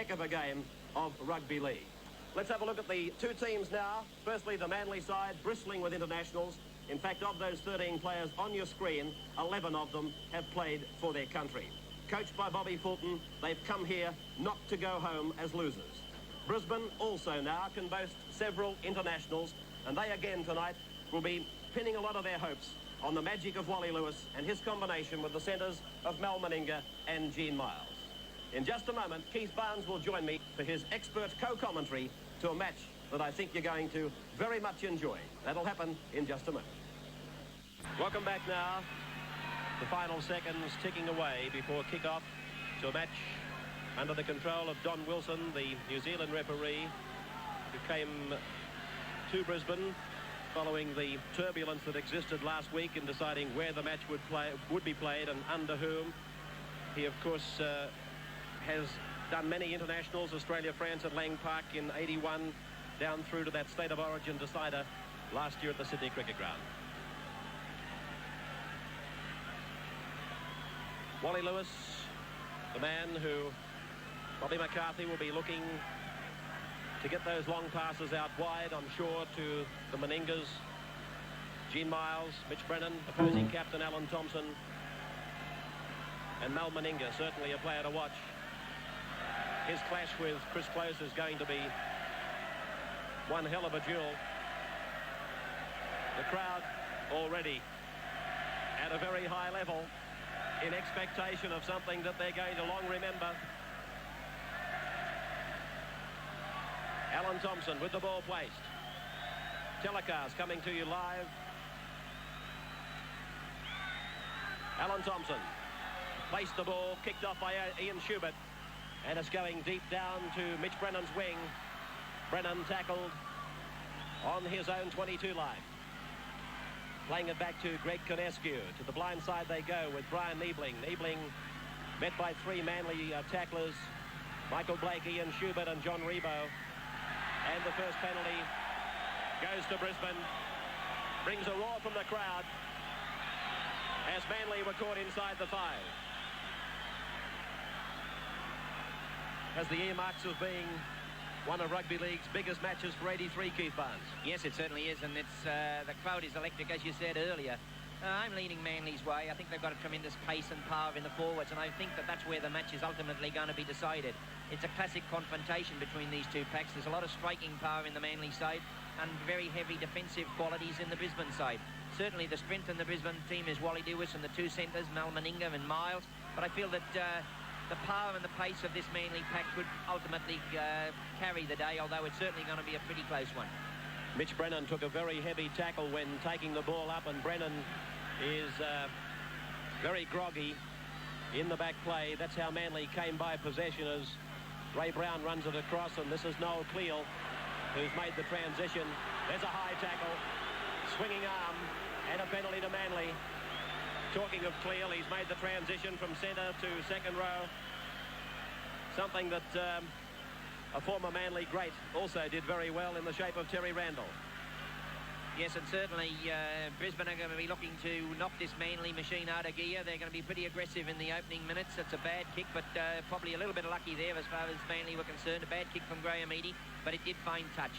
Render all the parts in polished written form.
heck of a game of rugby league. Let's have a look at the two teams now. Firstly, the Manly side, bristling with internationals. In fact, of those 13 players on your screen, 11 of them have played for their country. Coached by Bobby Fulton, they've come here not to go home as losers. Brisbane also now can boast several internationals, and they again tonight will be pinning a lot of their hopes on the magic of Wally Lewis and his combination with the centres of Mal Meninga and Gene Miles. In just a moment, Keith Barnes will join me for his expert co-commentary to a match that I think you're going to very much enjoy. That'll happen in just a moment. Welcome back now. The final seconds ticking away before kick-off to a match under the control of Don Wilson, the New Zealand referee, who came to Brisbane following the turbulence that existed last week in deciding where the match would be played and under whom. He, of course, has done many internationals, Australia, France at Lang Park in '81, down through to that State of Origin decider last year at the Sydney Cricket Ground. Wally Lewis, the man who Bobby McCarthy will be looking to get those long passes out wide, I'm sure, to the Meningas, Gene Miles, Mitch Brennan, opposing captain Alan Thompson, and Mal Meninga, certainly a player to watch. His clash with Chris Close is going to be one hell of a duel. The crowd already at a very high level in expectation of something that they're going to long remember. Alan Thompson with the ball placed. Telecast coming to you live. Alan Thompson placed the ball, kicked off by Ian Schubert, and it's going deep down to Mitch Brennan's wing. Brennan tackled on his own 22 line. Playing it back to Greg Conescu. To the blind side they go with Brian Niebling. Niebling met by three Manly tacklers, Michael Blake, Ian Schubert and John Rebo. And the first penalty goes to Brisbane. Brings a roar from the crowd as Manly were caught inside the 5. Has the earmarks of being one of rugby league's biggest matches for '83, Keith Barnes. Yes, it certainly is, and it's the crowd is electric, as you said earlier. I'm leaning Manly's way. I think they've got a tremendous pace and power in the forwards, and I think that that's where the match is ultimately going to be decided. It's a classic confrontation between these two packs. There's a lot of striking power in the Manly side and very heavy defensive qualities in the Brisbane side. Certainly the strength in the Brisbane team is Wally Lewis and the two centres, Mal Meninga and Miles, but I feel that the power and the pace of this Manly pack could ultimately carry the day, although it's certainly going to be a pretty close one. Mitch Brennan took a very heavy tackle when taking the ball up, and Brennan is very groggy in the back play. That's how Manly came by possession as Ray Brown runs it across, and this is Noel Cleal who's made the transition. There's a high tackle, swinging arm, and a penalty to Manly. Talking of Cleal, he's made the transition from centre to second row. Something that a former Manly great also did very well in the shape of Terry Randall. Yes, and certainly Brisbane are going to be looking to knock this Manly machine out of gear. They're going to be pretty aggressive in the opening minutes. It's a bad kick, but probably a little bit of lucky there as far as Manly were concerned. A bad kick from Graham Eadie, but it did find touch.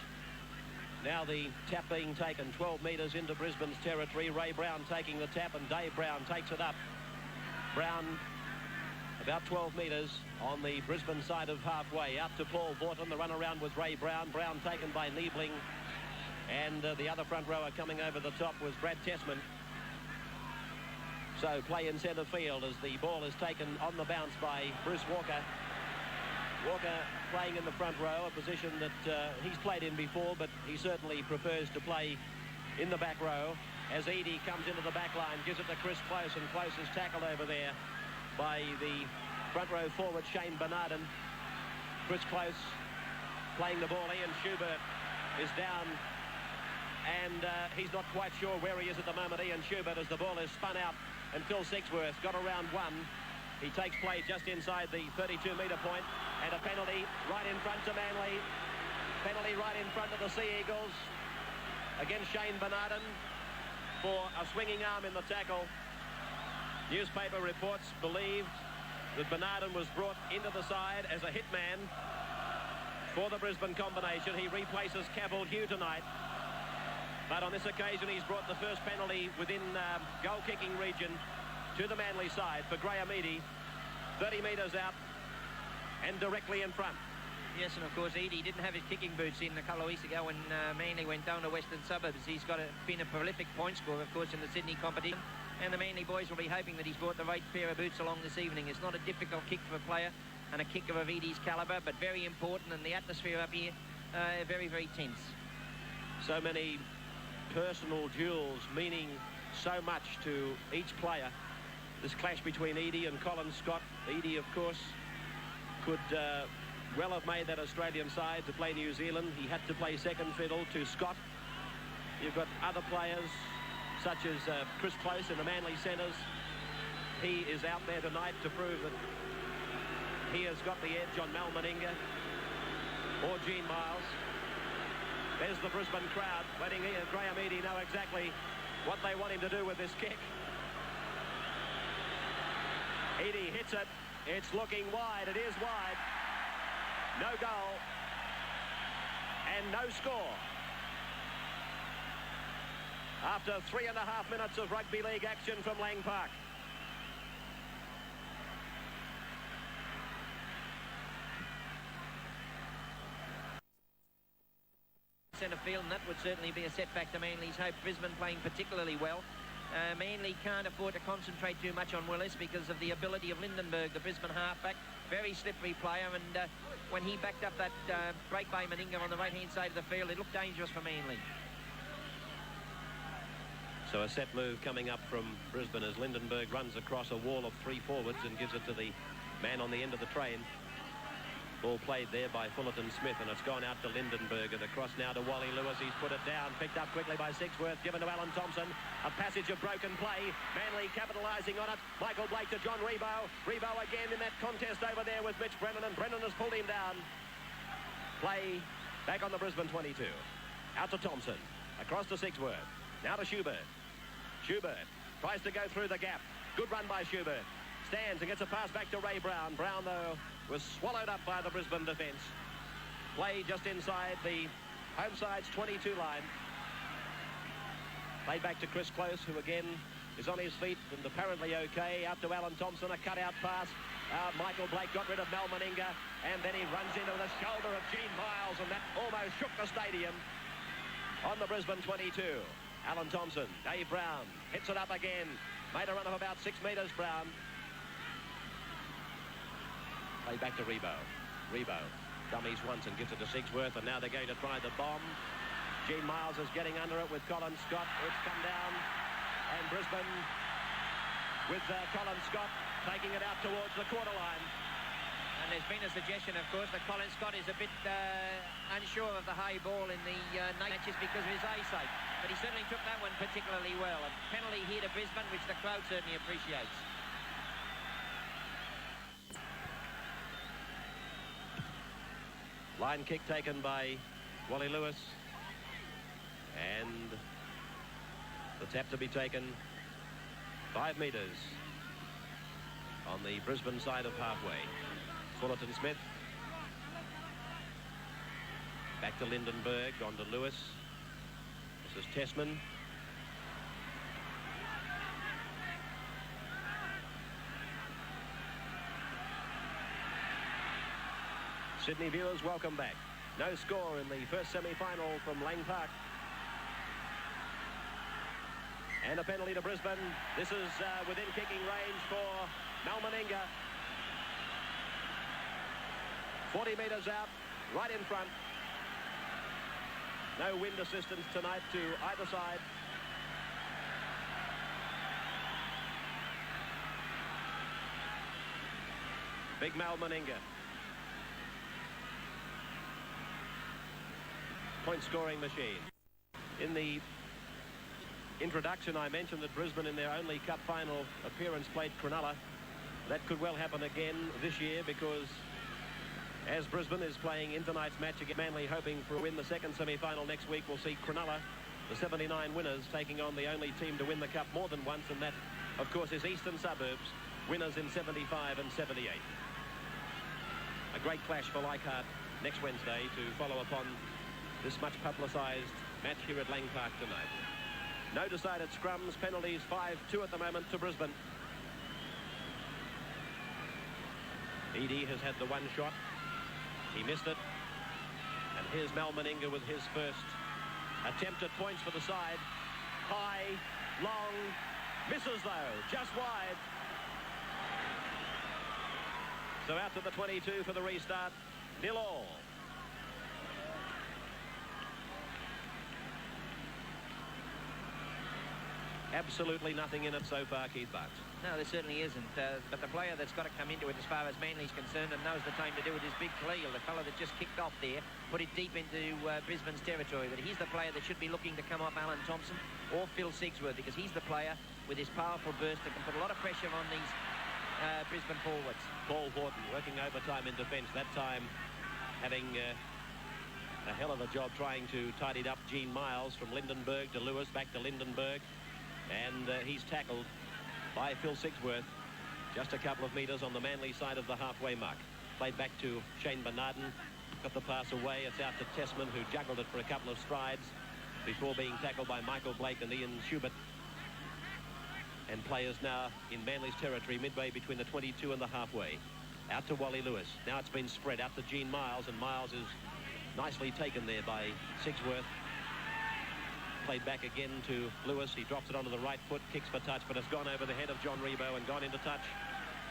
Now the tap being taken 12 metres into Brisbane's territory. Ray Brown taking the tap, and Dave Brown takes it up. Brown about 12 metres on the Brisbane side of halfway. Out to Paul Vorton. The run around with Ray Brown. Brown taken by Niebling. And the other front rower coming over the top was Brad Tessman. So play in centre field as the ball is taken on the bounce by Bruce Walker. Walker playing in the front row, a position that he's played in before, but he certainly prefers to play in the back row. As Eadie comes into the back line, gives it to Chris Close, and Close is tackled over there by the front row forward, Shane Bernardin. Chris Close playing the ball. Ian Schubert is down, and he's not quite sure where he is at the moment, Ian Schubert, as the ball is spun out, and Phil Sixworth got around one. He takes play just inside the 32-metre point, and a penalty right in front to Manly. Penalty right in front of the Sea Eagles against Shane Bernardin for a swinging arm in the tackle. Newspaper reports believed that Bernardin was brought into the side as a hitman for the Brisbane combination. He replaces Cavill Hugh tonight. But on this occasion, he's brought the first penalty within goal-kicking region to the Manly side for Graham Eadie. 30 metres out and directly in front. Yes, and of course, Eadie didn't have his kicking boots in a couple of weeks ago when Manly went down to Western Suburbs. He's been a prolific point scorer, of course, in the Sydney competition. And the Manly boys will be hoping that he's brought the right pair of boots along this evening. It's not a difficult kick for a player and a kicker of Eadie's calibre, but very important, and the atmosphere up here, very, very tense. So many personal duels meaning so much to each player. This clash between Eadie and Colin Scott. Eadie, of course, could well have made that Australian side to play New Zealand. He had to play second fiddle to Scott. You've got other players such as Chris Close in the Manly centres. He is out there tonight to prove that he has got the edge on Mal Meninga or Gene Miles. There's the Brisbane crowd letting Graham Eadie know exactly what they want him to do with this kick. Eadie hits it. It's looking wide. It is wide. No goal. And no score. After 3.5 minutes of rugby league action from Lang Park. Centre field, and that would certainly be a setback to Manly's hope. Brisbane playing particularly well. Manly can't afford to concentrate too much on Willis because of the ability of Lindenberg, the Brisbane halfback. Very slippery player, and when he backed up that break by Meninga on the right-hand side of the field, it looked dangerous for Manly. So a set move coming up from Brisbane as Lindenberg runs across a wall of three forwards and gives it to the man on the end of the train. Ball played there by Fullerton Smith, and it's gone out to Lindenberg, and across now to Wally Lewis. He's put it down, picked up quickly by Sixworth, given to Alan Thompson. A passage of broken play. Manly capitalising on it. Michael Blake to John Rebo. Rebo again in that contest over there with Mitch Brennan, and Brennan has pulled him down. Play back on the Brisbane 22. Out to Thompson. Across to Sixworth. Now to Schubert. Schubert tries to go through the gap. Good run by Schubert. Stands and gets a pass back to Ray Brown. Brown, though, was swallowed up by the Brisbane defence. Play just inside the home side's 22 line. Played back to Chris Close, who again is on his feet and apparently okay. Out to Alan Thompson, a cut-out pass. Michael Blake got rid of Mal Meninga, and then he runs into the shoulder of Gene Miles, and that almost shook the stadium on the Brisbane 22. Alan Thompson, Dave Brown, hits it up again. Made a run of about 6 metres, Brown. Play back to Rebo. Rebo dummies once and gives it to Sixworth, and now they're going to try the bomb. Gene Miles is getting under it with Colin Scott. It's come down, and Brisbane with Colin Scott taking it out towards the quarter line. And there's been a suggestion, of course, that Colin Scott is a bit unsure of the high ball in the matches because of his eyesight. But he certainly took that one particularly well. A penalty here to Brisbane, which the crowd certainly appreciates. Line kick taken by Wally Lewis. And the tap to be taken 5 metres on the Brisbane side of halfway. Fullerton Smith. Back to Lindenberg, on to Lewis. This is Tessman. Sydney viewers, welcome back. No score in the first semi-final from Lang Park. And a penalty to Brisbane. This is within kicking range for Mal Meninga. 40 metres out, right in front. No wind assistance tonight to either side. Big Mal Meninga. Point scoring machine. In the introduction, I mentioned that Brisbane in their only cup final appearance played Cronulla. That could well happen again this year because as Brisbane is playing in tonight's match against Manly, hoping for a win the second semi-final next week, we'll see Cronulla, the 79 winners, taking on the only team to win the cup more than once, and that, of course, is Eastern Suburbs. winners in 75 and 78. A great clash for Leichhardt next Wednesday to follow upon this much publicised match here at Lang Park tonight. No decided scrums, penalties 5-2 at the moment to Brisbane. Eadie has had the one shot. He missed it. And here's Mal Meninga with his first attempt at points for the side. High, long, misses though, just wide. So out to the 22 for the restart, 0-0. Absolutely nothing in it so far, Keith Barnes. No, there certainly isn't. But the player that's got to come into it as far as Manly's concerned and knows the time to do it is Big Khalil, the fellow that just kicked off there, put it deep into Brisbane's territory. But he's the player that should be looking to come off Alan Thompson or Phil Sigsworth, because he's the player with his powerful burst that can put a lot of pressure on these Brisbane forwards. Paul Horton working overtime in defence, that time having a hell of a job trying to tidy up Gene Miles from Lindenberg to Lewis, back to Lindenberg. And he's tackled by Phil Sigsworth just a couple of metres on the Manly side of the halfway mark. Played back to Shane Bernarden, got the pass away. It's out to Tessman, who juggled it for a couple of strides before being tackled by Michael Blake and Ian Schubert. And players now in Manly's territory, midway between the 22 and the halfway. Out to Wally Lewis. Now it's been spread out to Gene Miles, and Miles is nicely taken there by Sigsworth. Played back again to Lewis. He drops it onto the right foot, kicks for touch, but it's gone over the head of John Rebo and gone into touch.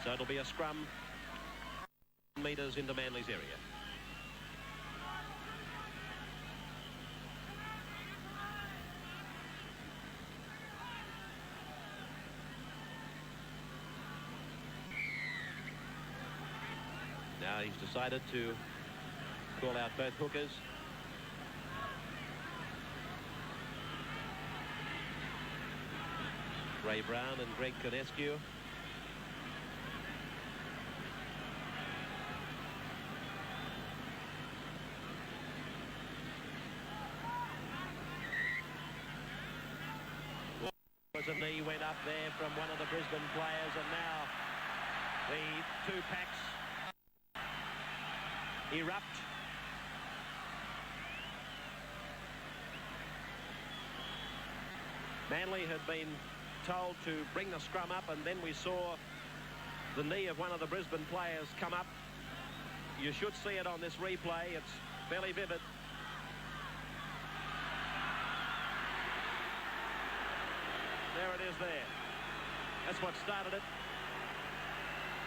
So it'll be a scrum metres into Manly's area. Now he's decided to call out both hookers. Ray Brown and Greg Conescu. A knee went up there from one of the Brisbane players, and now the two packs erupt. Manly had been told to bring the scrum up, and then we saw the knee of one of the Brisbane players come up. You should see it on this replay. It's fairly vivid. There it is there. That's what started it.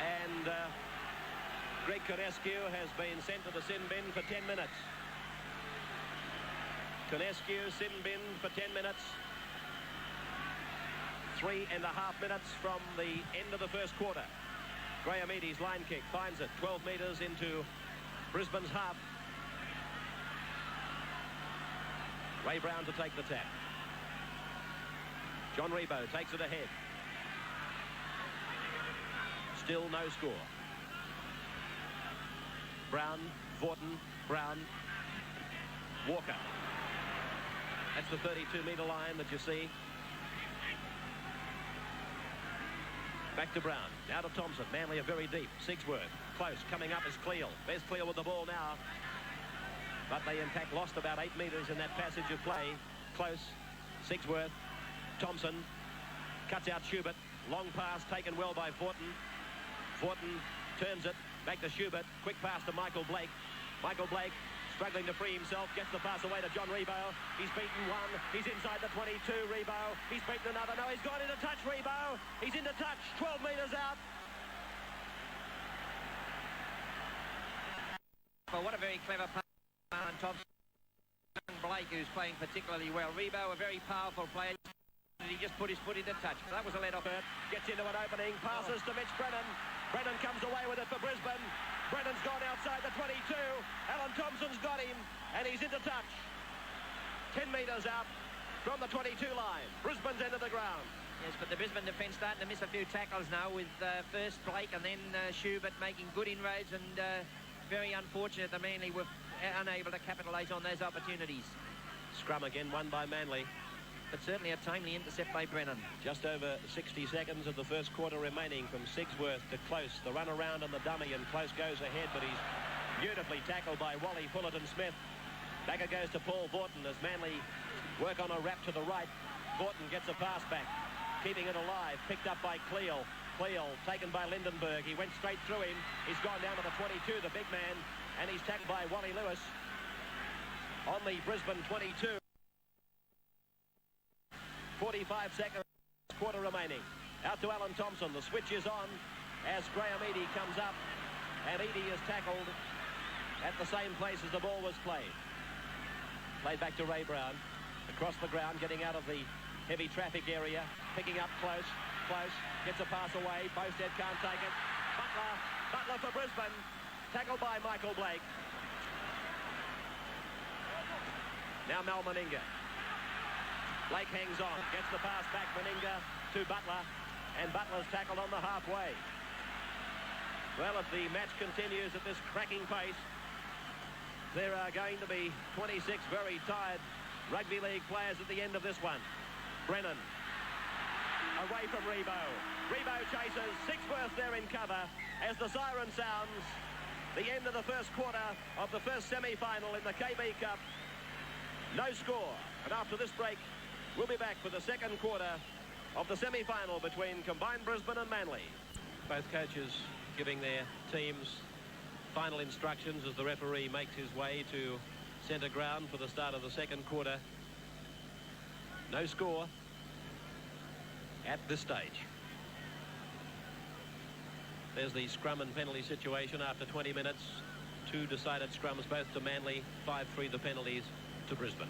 And Greg Conescu has been sent to the sin bin for 10 minutes. Conescu sin bin for 10 minutes. 3.5 minutes from the end of the first quarter. Graham Eadie's line kick finds it 12 metres into Brisbane's half. Ray Brown to take the tap. John Rebo takes it ahead. Still no score. Brown, Vorton, Brown, Walker. That's the 32-metre line that you see. Back to Brown. Now to Thompson. Manly are very deep. Sigsworth. Close. Coming up is Cleal. There's Cleal with the ball now. But they, in fact, lost about 8 metres in that passage of play. Close. Sigsworth. Thompson. Cuts out Schubert. Long pass taken well by Vorton. Vorton turns it. Back to Schubert. Quick pass to Michael Blake. Michael Blake struggling to free himself. Gets the pass away to John Rebo. He's beaten one. He's inside the 22, Rebo. He's beaten another. No, he's gone into touch, Rebo. He's into touch. 12 metres out. Well, what a very clever pass on top. Blake, who's playing particularly well. Rebo, a very powerful player. He just put his foot into touch. That was a let-off. Gets into an opening. Passes to Mitch Brennan. Brennan comes away with it for Brisbane. Brennan's gone outside the 22. Alan Thompson's got him, and he's into touch. 10 metres out from the 22 line. Brisbane's end of the ground. Yes, but the Brisbane defence starting to miss a few tackles now, with first Blake and then Schubert making good inroads, and very unfortunate that Manly were unable to capitalise on those opportunities. Scrum again won by Manly. but certainly a timely intercept by Brennan. Just over 60 seconds of the first quarter remaining from Sigsworth to Close. The run around on the dummy, and Close goes ahead, but he's beautifully tackled by Wally Fullerton-Smith. Back it goes to Paul Vaughton as Manly work on a wrap to the right. Vaughton gets a pass back, keeping it alive, picked up by Cleal. Cleal taken by Lindenberg. He went straight through him. He's gone down to the 22, the big man, and he's tackled by Wally Lewis on the Brisbane 22. 45 seconds, quarter remaining. Out to Alan Thompson. The switch is on as Graham Eadie comes up, and Eadie is tackled at the same place as the ball was played. Played back to Ray Brown. Across the ground, getting out of the heavy traffic area, picking up Close. Close gets a pass away. Bowstead can't take it. Butler for Brisbane. Tackled by Michael Blake. Now Mal Meninga. Blake hangs on. Gets the pass back. Meninga to Butler. And Butler's tackled on the halfway. Well, if the match continues at this cracking pace, there are going to be 26 very tired rugby league players at the end of this one. Brennan. Away from Rebo. Rebo chases. Sigsworth there in cover as the siren sounds. The end of the first quarter of the first semi-final in the KB Cup. No score. And after this break, we'll be back for the second quarter of the semi-final between combined Brisbane and Manly. Both coaches giving their teams final instructions as the referee makes his way to centre ground for the start of the second quarter. No score at this stage. There's the scrum and penalty situation after 20 minutes. 2 decided scrums, both to Manly. 5-3 the penalties to Brisbane.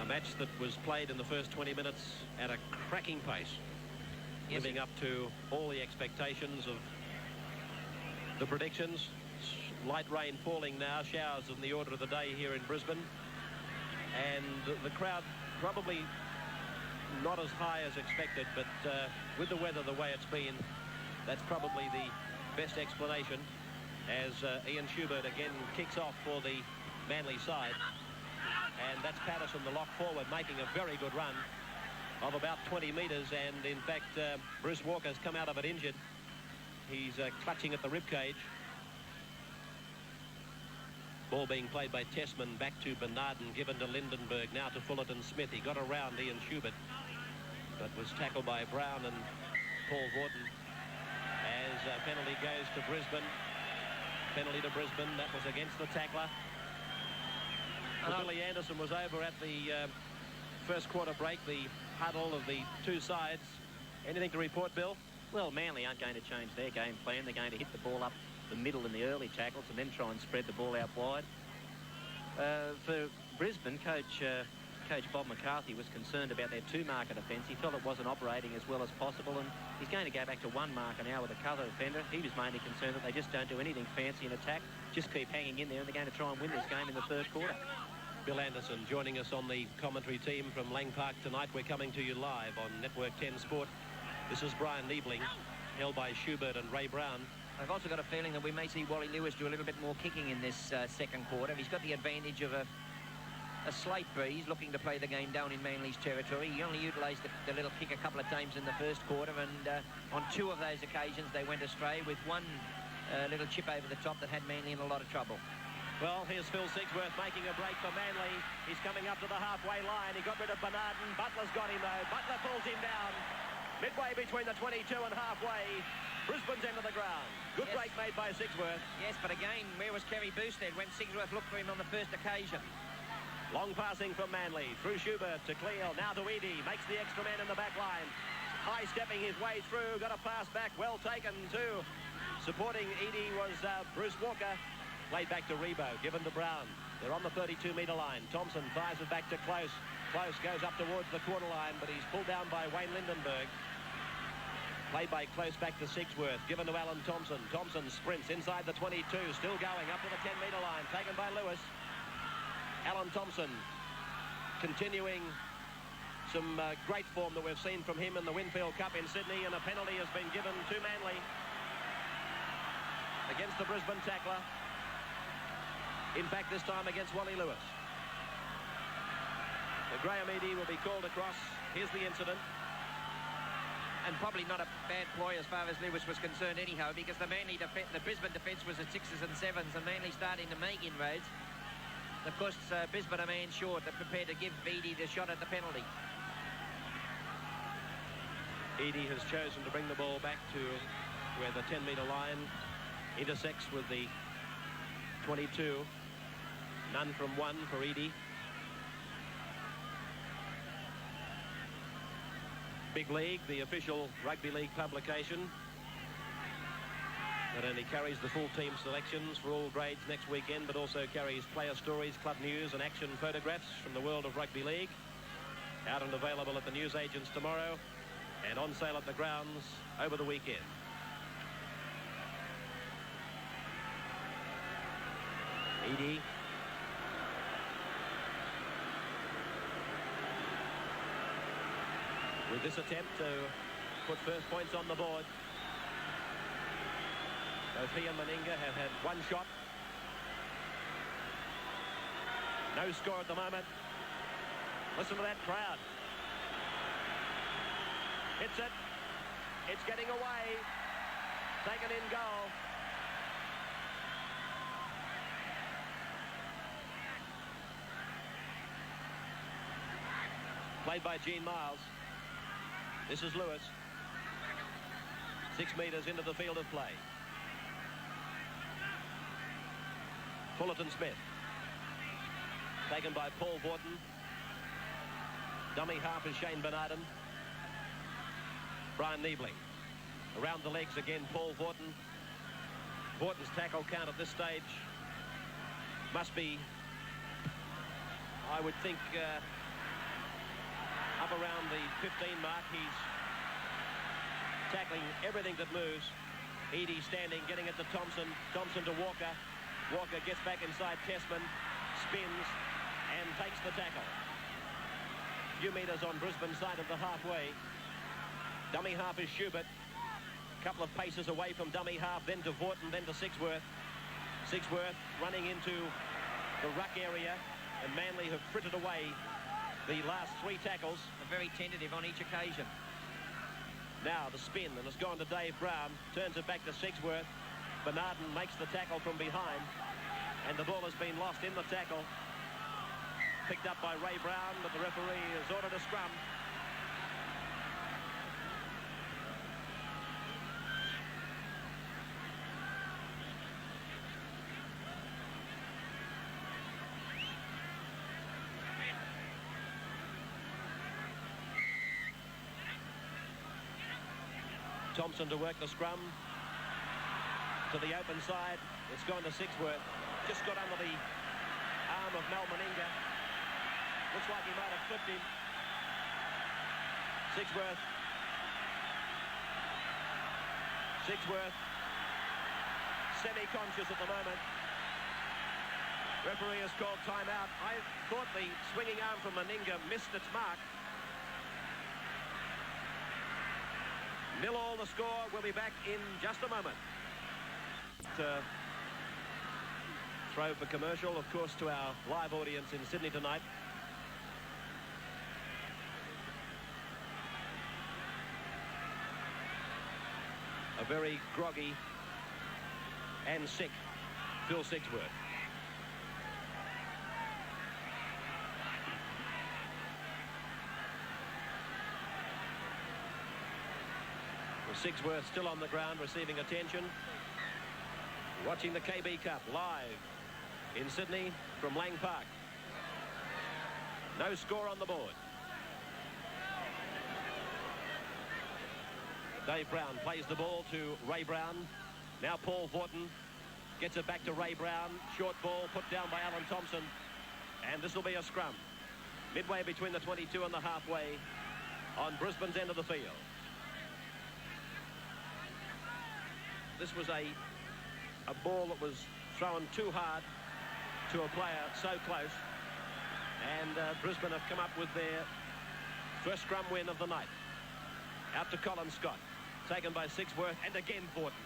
A match that was played in the first 20 minutes at a cracking pace. Yes, living up to all the expectations of the predictions. Light rain falling now, showers in the order of the day here in Brisbane. And the crowd probably not as high as expected, but with the weather the way it's been, that's probably the best explanation as Ian Schubert again kicks off for the Manly side. And that's Patterson, the lock forward, making a very good run of about 20 metres. And in fact, Bruce Walker's come out of it injured. He's clutching at the ribcage. Ball being played by Tessman, back to Bernard and given to Lindenberg, now to Fullerton-Smith. He got around Ian Schubert, but was tackled by Brown and Paul Vaughton. As penalty goes to Brisbane. Penalty to Brisbane, that was against the tackler. Billy Anderson was over at the first quarter break, the huddle of the two sides. Anything to report, Bill? Well, Manly aren't going to change their game plan. They're going to hit the ball up the middle in the early tackles and then try and spread the ball out wide. For Brisbane, Coach Bob McCarthy was concerned about their two-marker defence. He felt it wasn't operating as well as possible, and he's going to go back to one marker now with a cover defender. He was mainly concerned that they just don't do anything fancy in attack, just keep hanging in there, and they're going to try and win this game in the third quarter. Bill Anderson joining us on the commentary team from Lang Park tonight. We're coming to you live on Network 10 Sport. This is Brian Liebling, held by Schubert and Ray Brown. I've also got a feeling that we may see Wally Lewis do a little bit more kicking in this second quarter. He's got the advantage of a slight breeze, looking to play the game down in Manly's territory. He only utilised the little kick a couple of times in the first quarter, and on 2 of those occasions they went astray, with one little chip over the top that had Manly in a lot of trouble. Well, here's Phil Sigsworth making a break for Manly. He's coming up to the halfway line. He got rid of Bernarden. Butler's got him, though. Butler pulls him down. Midway between the 22 and halfway. Brisbane's end of the ground. Good break made by Sigsworth. Yes, but again, where was Kerry Boosted when Sigsworth looked for him on the first occasion? Long passing from Manly. Through Schubert to Cleal. Now to Eadie. Makes the extra man in the back line. High stepping his way through. Got a pass back. Well taken too. Supporting Eadie was Bruce Walker. Played back to Rebo, given to Brown. They're on the 32-metre line. Thompson fires it back to Close. Close goes up towards the quarter line, but he's pulled down by Wayne Lindenberg. Played by Close back to Sigsworth, given to Alan Thompson. Thompson sprints inside the 22, still going up to the 10-metre line, taken by Lewis. Alan Thompson continuing some great form that we've seen from him in the Winfield Cup in Sydney, and a penalty has been given to Manly against the Brisbane tackler. In fact, this time against Wally Lewis. Graham Eadie will be called across. Here's the incident. And probably not a bad ploy as far as Lewis was concerned anyhow, because the Brisbane defence was at 6s and 7s, and Manly starting to make inroads. Of course, Brisbane a man short. They're prepared to give Eadie the shot at the penalty. Eadie has chosen to bring the ball back to where the 10-metre line intersects with the 22. None from one for Eadie. Big League, the official rugby league publication, not only carries the full team selections for all grades next weekend, but also carries player stories, club news and action photographs from the world of rugby league. Out and available at the newsagents tomorrow and on sale at the grounds over the weekend. Eadie. With this attempt to put first points on the board. Both he and Meninga have had one shot. No score at the moment. Listen to that crowd. Hits it. It's getting away. Taken in goal. Played by Gene Miles. This is Lewis. 6 metres into the field of play. Fullerton Smith. Taken by Paul Vaughton. Dummy half is Shane Bernardin. Brian Niebling. Around the legs again, Paul Vaughton. Vaughton's tackle count at this stage must be, I would think, up around the 15 mark. He's tackling everything that moves. Eadie standing, getting it to Thompson. Thompson to Walker. Walker gets back inside Tessman, spins and takes the tackle. A few metres on Brisbane side of the halfway. Dummy half is Schubert. A couple of paces away from dummy half, then to Vaughton, then to Sigsworth. Sigsworth running into the ruck area, and Manly have frittered away the last 3 tackles. Very tentative on each occasion. Now the spin, and it's gone to Dave Brown. Turns it back to Sigsworth. Bernardin makes the tackle from behind, and the ball has been lost in the tackle. Picked up by Ray Brown, but the referee has ordered a scrum. Thompson to work the scrum to the open side. It's gone to Sigsworth. Just got under the arm of Mal Meninga. Looks like he might have flipped him. Sigsworth. Sigsworth semi-conscious at the moment. Referee has called timeout. I thought the swinging arm from Meninga missed its mark. 0-0 the score. We'll be back in just a moment. Throw for commercial, of course, to our live audience in Sydney tonight. A very groggy and sick Phil Sigsworth. Sigsworth still on the ground, receiving attention. Watching the KB Cup live in Sydney from Lang Park. No score on the board. Dave Brown plays the ball to Ray Brown. Now Paul Vaughton gets it back to Ray Brown. Short ball put down by Alan Thompson. And this will be a scrum. Midway between the 22 and the halfway on Brisbane's end of the field. This was a ball that was thrown too hard to a player so close. And Brisbane have come up with their first scrum win of the night. Out to Colin Scott. Taken by Sigsworth and again Vaughton.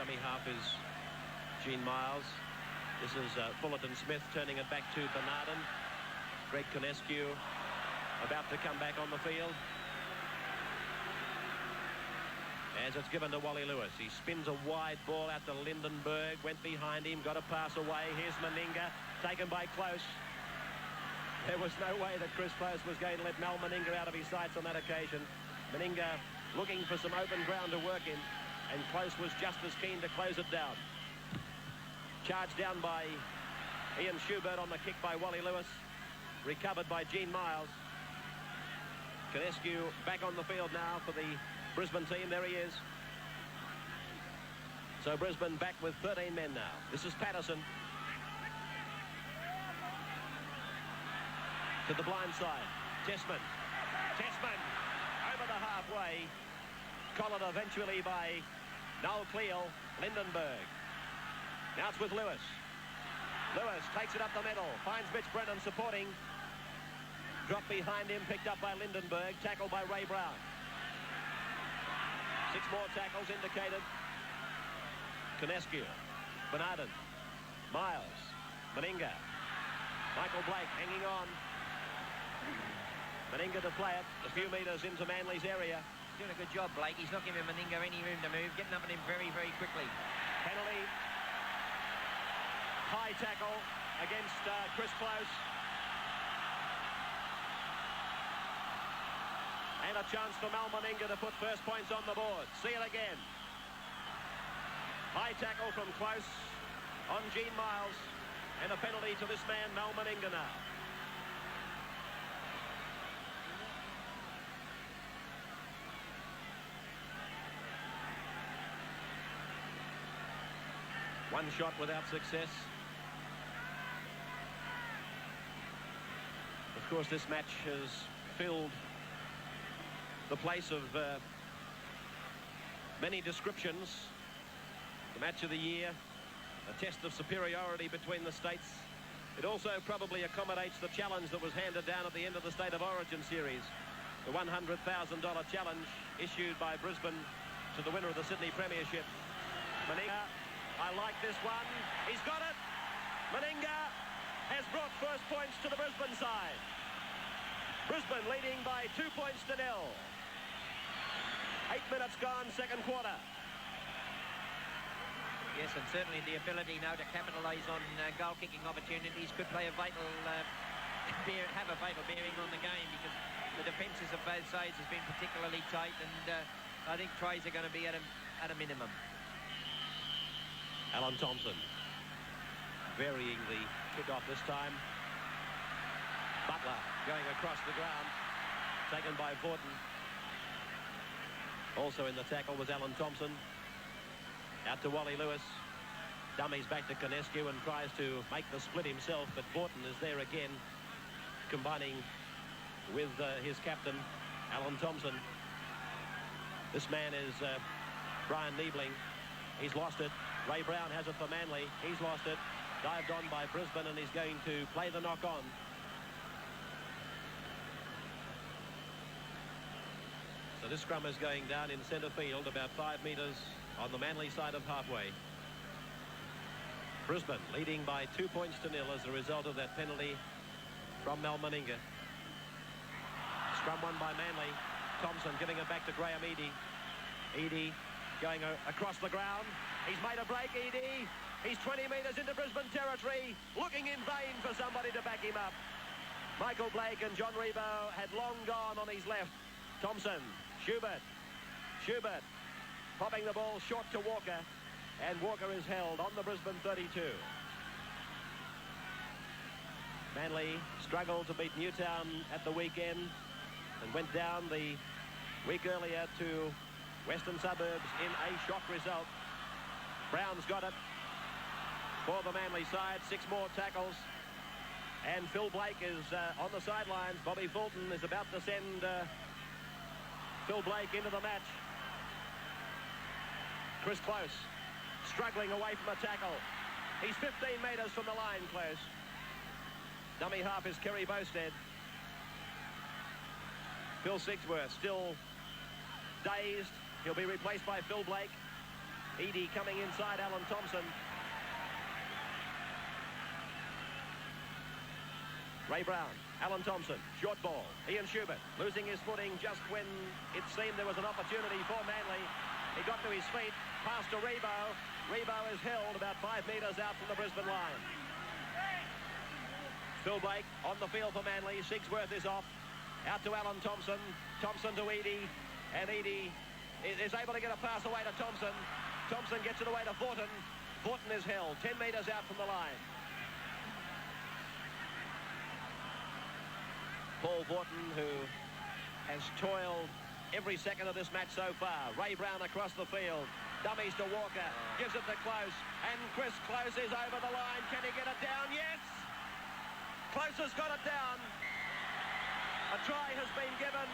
Dummy half is Gene Miles. This is Fullerton Smith turning it back to Bernardin. Greg Conescu about to come back on the field. As it's given to Wally Lewis. He spins a wide ball out to Lindenberg. Went behind him. Got a pass away. Here's Meninga. Taken by Close. There was no way that Chris Close was going to let Mal Meninga out of his sights on that occasion. Meninga looking for some open ground to work in. And Close was just as keen to close it down. Charged down by Ian Schubert on the kick by Wally Lewis. Recovered by Gene Miles. Conescu back on the field now for the Brisbane team. There he is. So Brisbane back with 13 men now. This is Patterson. To the blind side. Tessman. Tessman over the halfway. Collared eventually by Noel Cleal. Lindenberg. Now it's with Lewis. Lewis takes it up the middle. Finds Mitch Brennan supporting. Dropped behind him. Picked up by Lindenberg. Tackled by Ray Brown. 6 more tackles indicated. Conescu. Bernardin. Miles. Meninga. Michael Blake hanging on. Meninga to play it. A few metres into Manly's area. He's doing a good job, Blake. He's not giving Meninga any room to move. Getting up at him very, very quickly. Penalty. High tackle against Chris Close. And a chance for Mal Meninga to put first points on the board. See it again. High tackle from Close on Gene Miles. And a penalty to this man, Mal Meninga now. One shot without success. Of course, this match has filled the place of many descriptions. The match of the year, a test of superiority between the states. It also probably accommodates the challenge that was handed down at the end of the State of Origin series. The $100,000 challenge issued by Brisbane to the winner of the Sydney Premiership. Meninga, I like this one. He's got it. Meninga has brought first points to the Brisbane side. Brisbane leading by 2 points to nil. 8 minutes gone, second quarter. Yes, and certainly the ability now to capitalise on goal-kicking opportunities could play a vital, have a vital bearing on the game, because the defences of both sides has been particularly tight, and I think tries are going to be at a minimum. Alan Thompson varying the kick-off this time. Butler going across the ground, taken by Vaughton. Also in the tackle was Alan Thompson. Out to Wally Lewis. Dummies back to Conescu and tries to make the split himself, but Vaughton is there again, combining with his captain, Alan Thompson. This man is Brian Niebling. He's lost it. Ray Brown has it for Manly. He's lost it. Dived on by Brisbane, and he's going to play the knock on. So this scrum is going down in centre field, about 5 metres on the Manly side of halfway. Brisbane leading by 2 points to nil as a result of that penalty from Mal Meninga. Scrum won by Manly. Thompson giving it back to Graham Eadie. Eadie going across the ground. He's made a break, Eadie. He's 20 metres into Brisbane territory, looking in vain for somebody to back him up. Michael Blake and John Rebo had long gone on his left. Thompson, Schubert, popping the ball short to Walker, and Walker is held on the Brisbane 32. Manly struggled to beat Newtown at the weekend and went down the week earlier to Western Suburbs in a shock result. Brown's got it for the Manly side. 6 more tackles. And Phil Blake is on the sidelines. Bobby Fulton is about to send Phil Blake into the match. Chris Close struggling away from a tackle. He's 15 metres from the line, Close. Dummy half is Kerry Bowstead. Phil Sigsworth still dazed. He'll be replaced by Phil Blake. Eadie coming inside Alan Thompson. Ray Brown, Alan Thompson, short ball. Ian Schubert losing his footing just when it seemed there was an opportunity for Manly. He got to his feet, passed to Rebo. Rebo is held about 5 metres out from the Brisbane line. Phil Blake on the field for Manly. Sigsworth is off. Out to Alan Thompson. Thompson to Eadie. And Eadie is able to get a pass away to Thompson. Thompson gets it away to Fortin. Fortin is held 10 metres out from the line. Paul Fortin, who has toiled every second of this match so far. Ray Brown across the field. Dummies to Walker. Gives it to Close. And Chris Close is over the line. Can he get it down? Yes! Close has got it down. A try has been given.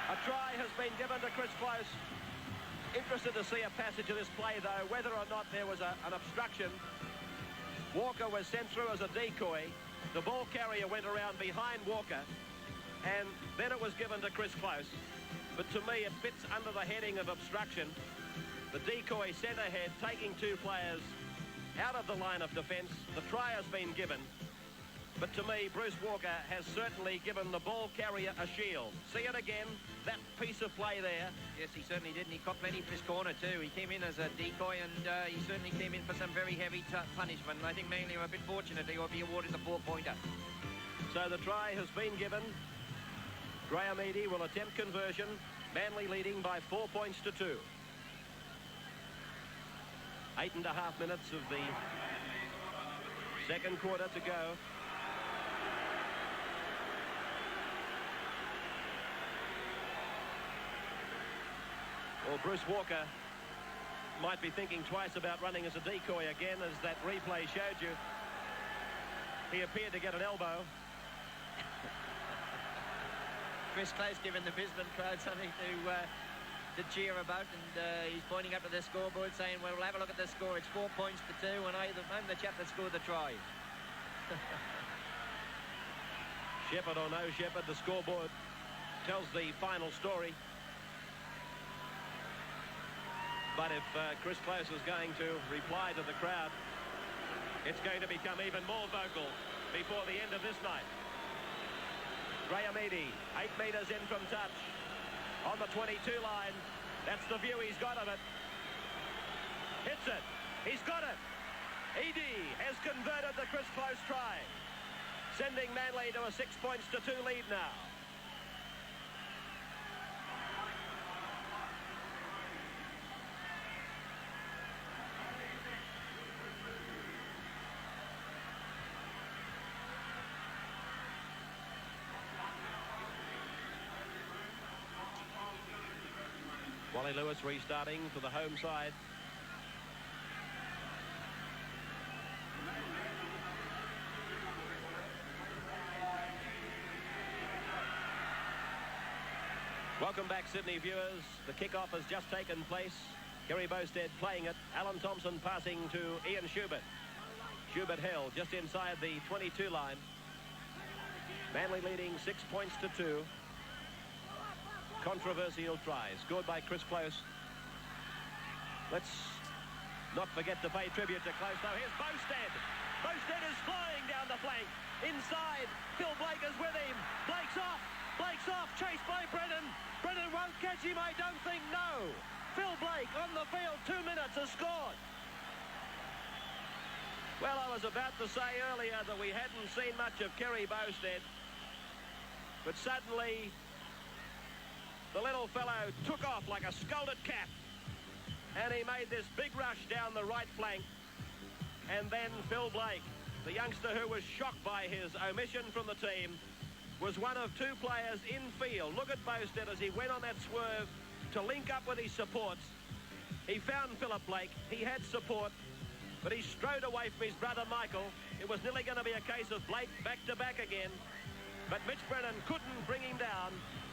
A try has been given to Chris Close. Interested to see a passage of this play, though, whether or not there was an obstruction. Walker was sent through as a decoy. The ball carrier went around behind Walker, and then it was given to Chris Close. But to me, it fits under the heading of obstruction. The decoy centre head taking 2 players out of the line of defence. The try has been given. But to me, Bruce Walker has certainly given the ball carrier a shield. See it again, that piece of play there. Yes, he certainly did, and he caught plenty for his corner too. He came in as a decoy, and he certainly came in for some very heavy punishment. And I think Manly were a bit fortunate he would be awarded the 4-pointer. So the try has been given. Graham Eadie will attempt conversion. Manly leading by 4 points to 2. 8.5 minutes of the second quarter to go. Well, Bruce Walker might be thinking twice about running as a decoy again, as that replay showed you. He appeared to get an elbow. Chris Close giving the Brisbane crowd something to cheer about, and he's pointing up to the scoreboard saying, well, we'll have a look at the score. It's 4 points to 2, and I'm the chap that scored the try. Shepherd or no Shepherd, the scoreboard tells the final story. But if Chris Close is going to reply to the crowd, it's going to become even more vocal before the end of this night. Graham Eadie, 8 metres in from touch. On the 22 line. That's the view he's got of it. Hits it. He's got it. Eadie has converted the Chris Close try, sending Manly to a 6 points to 2 lead now. Wally Lewis restarting for the home side. Welcome back, Sydney viewers. The kickoff has just taken place. Kerry Bowstead playing it. Alan Thompson passing to Ian Schubert. Schubert held just inside the 22 line. Manly leading 6 points to 2. Controversial try scored by Chris Close. Let's not forget to pay tribute to Close, though. Here's Bowstead. Bowstead is flying down the flank. Inside, Phil Blake is with him. Blake's off. Blake's off. Chased by Brennan. Brennan won't catch him, I don't think. No. Phil Blake on the field. 2 minutes has scored. Well, I was about to say earlier that we hadn't seen much of Kerry Bowstead, but suddenly the little fellow took off like a scalded cat, and he made this big rush down the right flank. And then Phil Blake, the youngster who was shocked by his omission from the team, was one of 2 players in field. Look at Bowstead as he went on that swerve to link up with his supports. He found Philip Blake. He had support, but he strode away from his brother Michael. It was nearly going to be a case of Blake back-to-back again, but Mitch Brennan couldn't bring him down.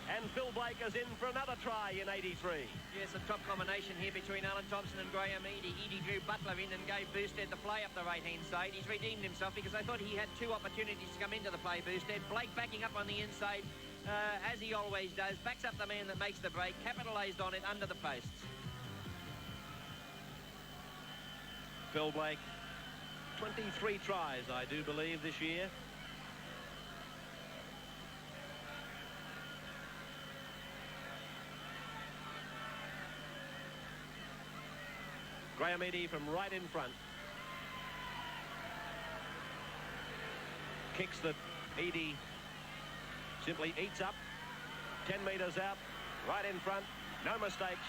And Phil Blake is in for another try in 83. Yes, a top combination here between Alan Thompson and Graham Eadie. Eadie drew Butler in and gave Bowstead the play up the right-hand side. He's redeemed himself because I thought he had 2 opportunities to come into the play, Bowstead. Blake backing up on the inside. as he always does, backs up the man that makes the break, capitalised on it under the posts. Phil Blake, 23 tries, I do believe, this year. Graham Eadie from right in front. Kicks that Eadie simply eats up. 10 metres out, right in front, no mistakes.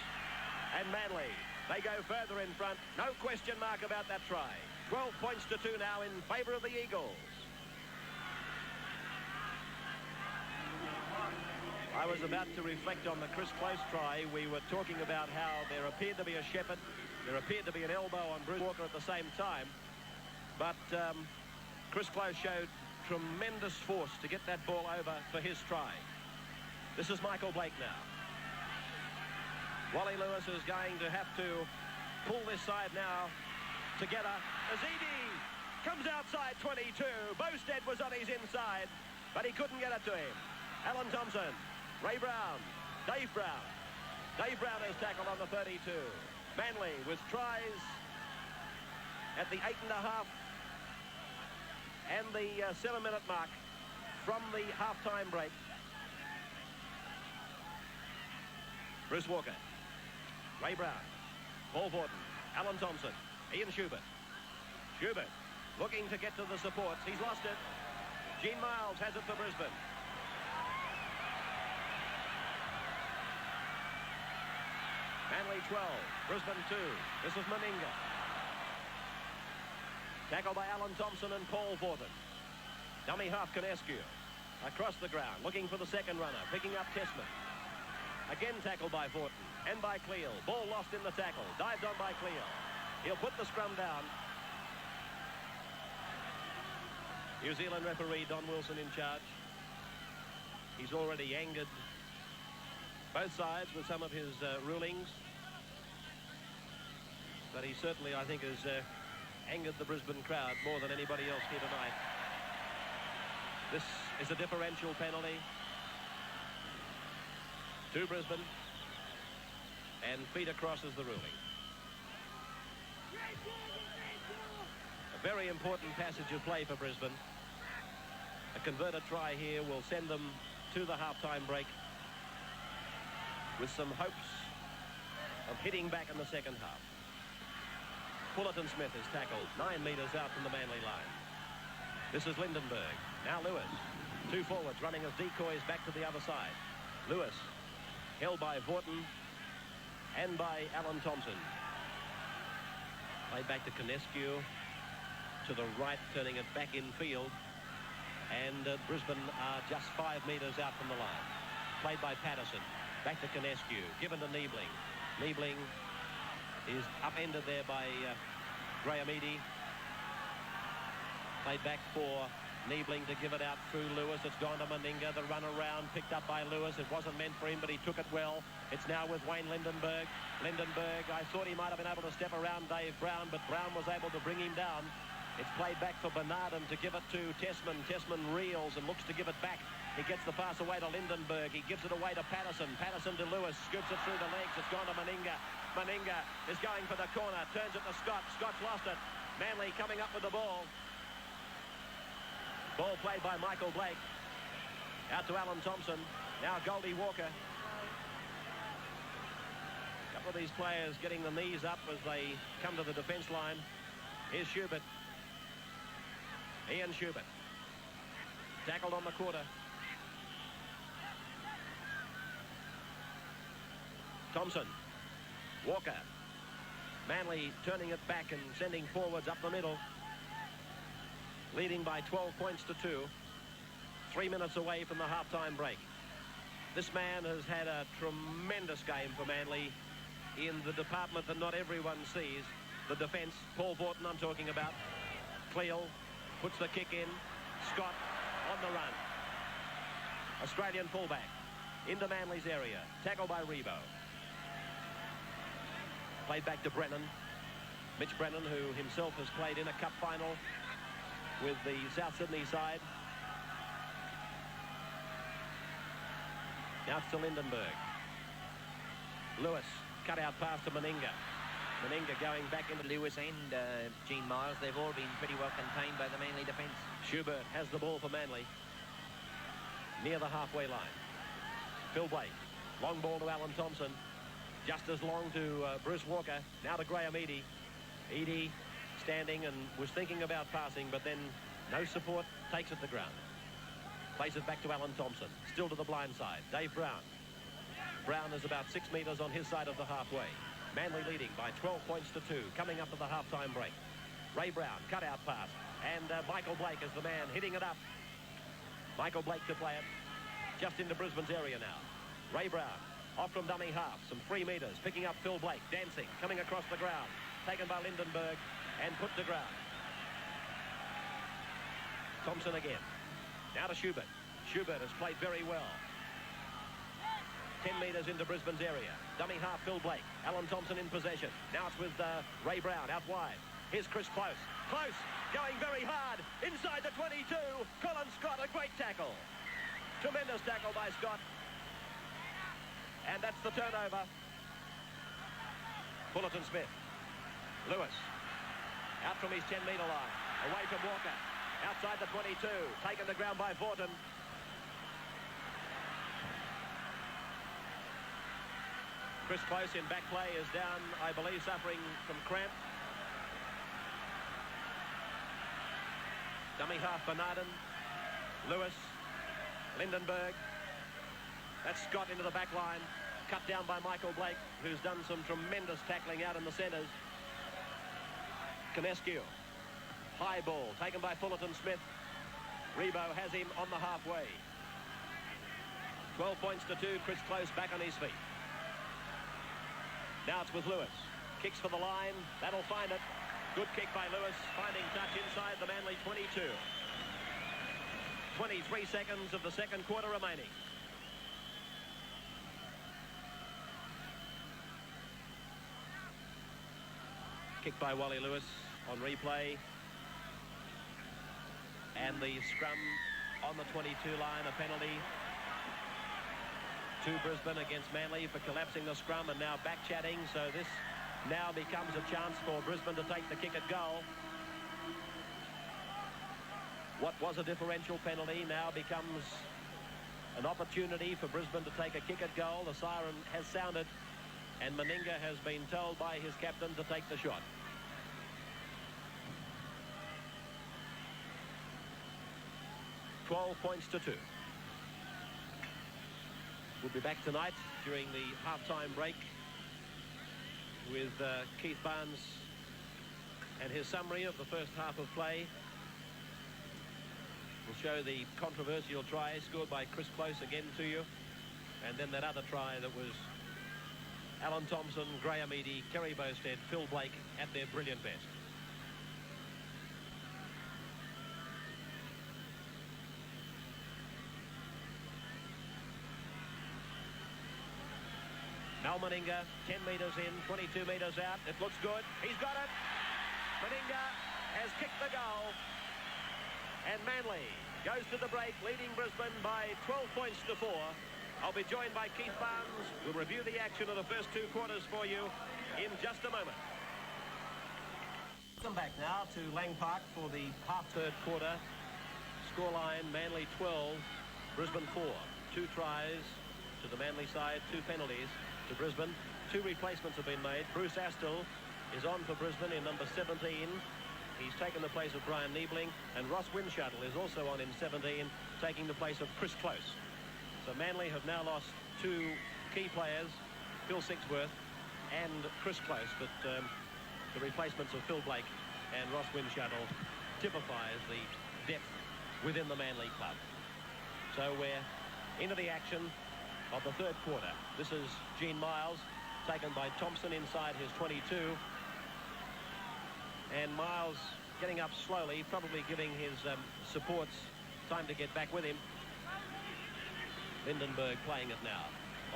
And Manly, they go further in front. No question mark about that try. 12 points to 2 now in favour of the Eagles. I was about to reflect on the Chris Close try. We were talking about how there appeared to be a shepherd. There appeared to be an elbow on Bruce Walker at the same time. But Chris Close showed tremendous force to get that ball over for his try. This is Michael Blake now. Wally Lewis is going to have to pull this side now together. Azidi comes outside 22. Bowstead was on his inside, but he couldn't get it to him. Alan Thompson, Ray Brown, Dave Brown. Dave Brown has tackled on the 32. Manly with tries at the 8.5 and the 7-minute mark from the half-time break. Bruce Walker, Ray Brown, Paul Vorton, Alan Thompson, Ian Schubert. Schubert looking to get to the supports. He's lost it. Gene Miles has it for Brisbane. Manly 12, Brisbane 2. This is Meninga. Tackled by Alan Thompson and Paul Vorton. Dummy half Canescu. Across the ground, looking for the second runner, picking up Tessman. Again tackled by Vorton and by Cleal. Ball lost in the tackle. Dived on by Cleal. He'll put the scrum down. New Zealand referee Don Wilson in charge. He's already angered both sides with some of his rulings. But he certainly, I think, has angered the Brisbane crowd more than anybody else here tonight. This is a differential penalty to Brisbane, and feet across is the ruling. A very important passage of play for Brisbane. A converted try here will send them to the half-time break with some hopes of hitting back in the second half. Fullerton Smith is tackled 9 metres out from the Manly line. This is Lindenberg. Now Lewis. Two forwards running as decoys back to the other side. Lewis held by Vorton and by Alan Thompson. Played back to Canescu. To the right, turning it back in field. And Brisbane are just 5 metres out from the line. Played by Patterson. Back to Canescu. Given to Niebling. Niebling is upended there by Graham Eadie. Played back for Niebling to give it out through Lewis. It's gone to Meninga. The run around picked up by Lewis. It wasn't meant for him, but he took it well. It's now with Wayne Lindenberg. Lindenberg, I thought he might have been able to step around Dave Brown, but Brown was able to bring him down. It's played back for Bernardin to give it to Tessman. Tessman reels and looks to give it back. He gets the pass away to Lindenberg. He gives it away to Patterson. Patterson to Lewis. Scoops it through the legs. It's gone to Meninga. Meninga is going for the corner. Turns it to Scott. Scott's lost it. Manly coming up with the ball. Ball played by Michael Blake. Out to Alan Thompson. Now Goldie Walker. A couple of these players getting the knees up as they come to the defence line. Here's Schubert. Ian Schubert. Tackled on the quarter. Thompson. Walker. Manly turning it back and sending forwards up the middle. Leading by 12 points to 2. 3 minutes away from the half-time break. This man has had a tremendous game for Manly in the department that not everyone sees. The defence. Paul Vorton I'm talking about. Cleal puts the kick in. Scott on the run. Australian fullback into Manly's area. Tackled by Rebo. Played back to Brennan. Mitch Brennan, who himself has played in a cup final with the South Sydney side. Now it's to Lindenberg. Lewis, cut out pass to Meninga. Meninga going back into Lewis and Gene Miles. They've all been pretty well contained by the Manly defence. Schubert has the ball for Manly. Near the halfway line. Phil Blake. Long ball to Alan Thompson. Just as long to Bruce Walker. Now to Graham Eadie. Eadie standing and was thinking about passing, but then no support, takes it to ground. Plays it back to Alan Thompson. Still to the blind side. Dave Brown. Brown is about 6 metres on his side of the halfway. Manly leading by 12 points to 2, coming up to the halftime break. Ray Brown, cut out pass. And Michael Blake is the man hitting it up. Michael Blake to play it just into Brisbane's area now. Ray Brown, off from dummy half, some 3 metres, picking up Phil Blake, dancing, coming across the ground. Taken by Lindenberg and put to ground. Thompson again. Now to Schubert. Schubert has played very well. 10 metres into Brisbane's area. Dummy half Phil Blake. Alan Thompson in possession. Now it's with Ray Brown out wide. Here's Chris Close. Close going very hard inside the 22. Colin Scott, a great tackle. Tremendous tackle by Scott. And that's the turnover. Fullerton Smith. Lewis. Out from his 10-metre line. Away from Walker. Outside the 22. Taken to ground by Vorton. Chris Close in back play is down, I believe, suffering from cramp. Dummy half Bernardin. Lewis. Lindenberg. That's Scott into the back line. Cut down by Michael Blake, who's done some tremendous tackling out in the centres. Canescu. High ball taken by Fullerton Smith. Rebo has him on the halfway. 12 points to 2. Chris Close back on his feet. Now it's with Lewis. Kicks for the line. That'll find it. Good kick by Lewis. Finding touch inside the Manly 22. 23 seconds of the second quarter remaining. Kick by Wally Lewis on replay. And the scrum on the 22 line, a penalty to Brisbane against Manly for collapsing the scrum and now back chatting. So this now becomes a chance for Brisbane to take the kick at goal. What was a differential penalty now becomes an opportunity for Brisbane to take a kick at goal. The siren has sounded and Meninga has been told by his captain to take the shot. $12 points to 2. We'll be back tonight during the halftime break with Keith Barnes and his summary of the first half of play. We'll show the controversial try scored by Chris Close again to you, and then that other try that was Alan Thompson, Graham Eadie, Kerry Bowstead, Phil Blake at their brilliant best. Now Meninga, 10 metres in, 22 metres out. It looks good. He's got it. Meninga has kicked the goal. And Manly goes to the break, leading Brisbane by 12 points to 4. I'll be joined by Keith Barnes. We'll review the action of the first 2 quarters for you in just a moment. Welcome back now to Lang Park for the half-third quarter. Scoreline, Manly 12, Brisbane 4. 2 tries to the Manly side, 2 penalties to Brisbane. 2 replacements have been made. Bruce Astle is on for Brisbane in number 17. He's taken the place of Brian Niebling, and Ross Windshuttle is also on in 17, taking the place of Chris Close. So Manly have now lost 2 key players, Phil Sixworth and Chris Close, but the replacements of Phil Blake and Ross Windshuttle typifies the depth within the Manly club. So we're into the action of the third quarter. This is Gene Miles, taken by Thompson inside his 22. And Miles getting up slowly, probably giving his supports time to get back with him. Lindenberg playing it now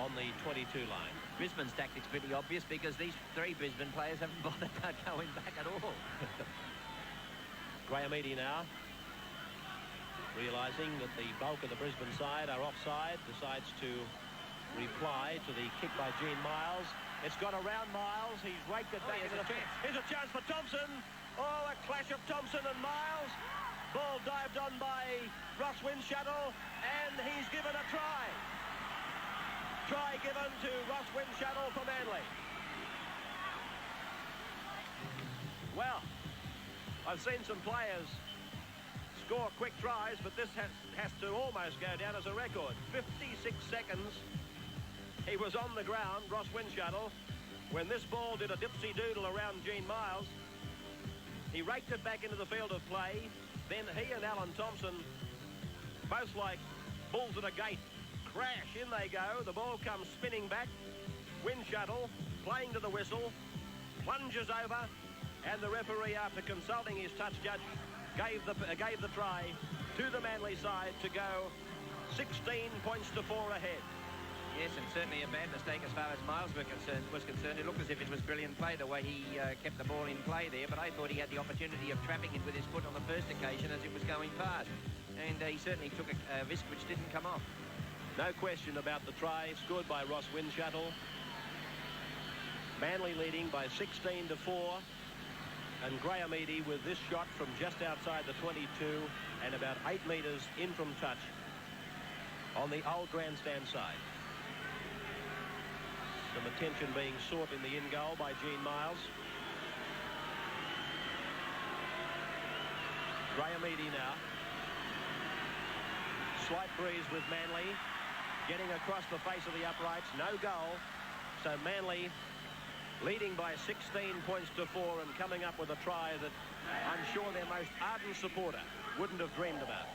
on the 22 line. Brisbane's tactic's pretty obvious because these 3 Brisbane players haven't bothered about going back at all. Graham Eadie now, realising that the bulk of the Brisbane side are offside, decides to reply to the kick by Gene Miles. It's gone around Miles. He's raked it back into the chance. Here's a chance for Thompson. Oh, a clash of Thompson and Miles. Ball dived on by Ross Windshuttle, and he's given a try. Try given to Ross Windshuttle for Manly. Well, I've seen some players score quick tries, but this has to almost go down as a record. 56 seconds. He was on the ground, Ross Windshuttle, when this ball did a dipsy-doodle around Gene Miles. He raked it back into the field of play. Then he and Alan Thompson, both like bulls at a gate, crash. In they go. The ball comes spinning back. Windshuttle playing to the whistle, plunges over, and the referee, after consulting his touch judge, gave the try to the Manly side to go 16 points to 4 ahead. Yes, and certainly a bad mistake as far as Miles was concerned. It looked as if it was brilliant play, the way he kept the ball in play there, but I thought he had the opportunity of trapping it with his foot on the first occasion as it was going past. And he certainly took a risk which didn't come off. No question about the try scored by Ross Windshuttle. Manly leading by 16 to 4. And Graham Eadie with this shot from just outside the 22 and about 8 metres in from touch on the old grandstand side. Some attention being sought in the in goal by Gene Miles. Graham Eadie now. Slight breeze with Manly. Getting across the face of the uprights. No goal. So Manly leading by 16 points to 4 and coming up with a try that I'm sure their most ardent supporter wouldn't have dreamed about.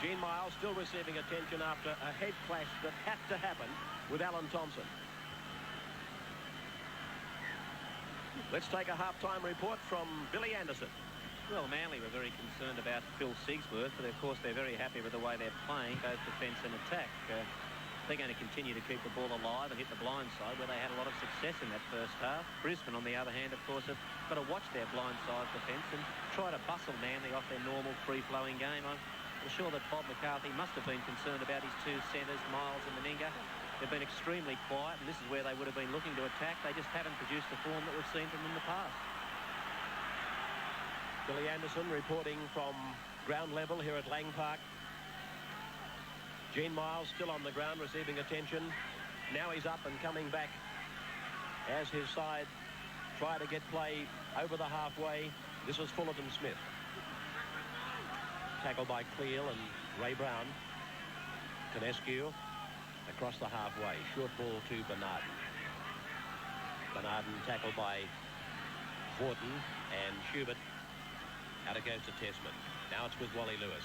Gene Miles still receiving attention after a head clash that had to happen with Alan Thompson. Let's take a half-time report from Billy Anderson. Well, Manly were very concerned about Phil Sigsworth, but of course they're very happy with the way they're playing, both defence and attack. They're going to continue to keep the ball alive and hit the blind side, where they had a lot of success in that first half. Brisbane, on the other hand, of course, have got to watch their blind side defence and try to bustle Manly off their normal free-flowing game. I'm sure that Bob McCarthy must have been concerned about his two centres, Miles and Meninga. They've been extremely quiet, and this is where they would have been looking to attack. They just haven't produced the form that we've seen from them in the past. Billy Anderson reporting from ground level here at Lang Park. Gene Miles still on the ground receiving attention. Now he's up and coming back as his side try to get play over the halfway. This is Fullerton Smith. Tackled by Cleal and Ray Brown. Conescu across the halfway. Short ball to Bernarden. Bernarden tackled by Vorton and Schubert. Out it goes to Tessman. Now it's with Wally Lewis.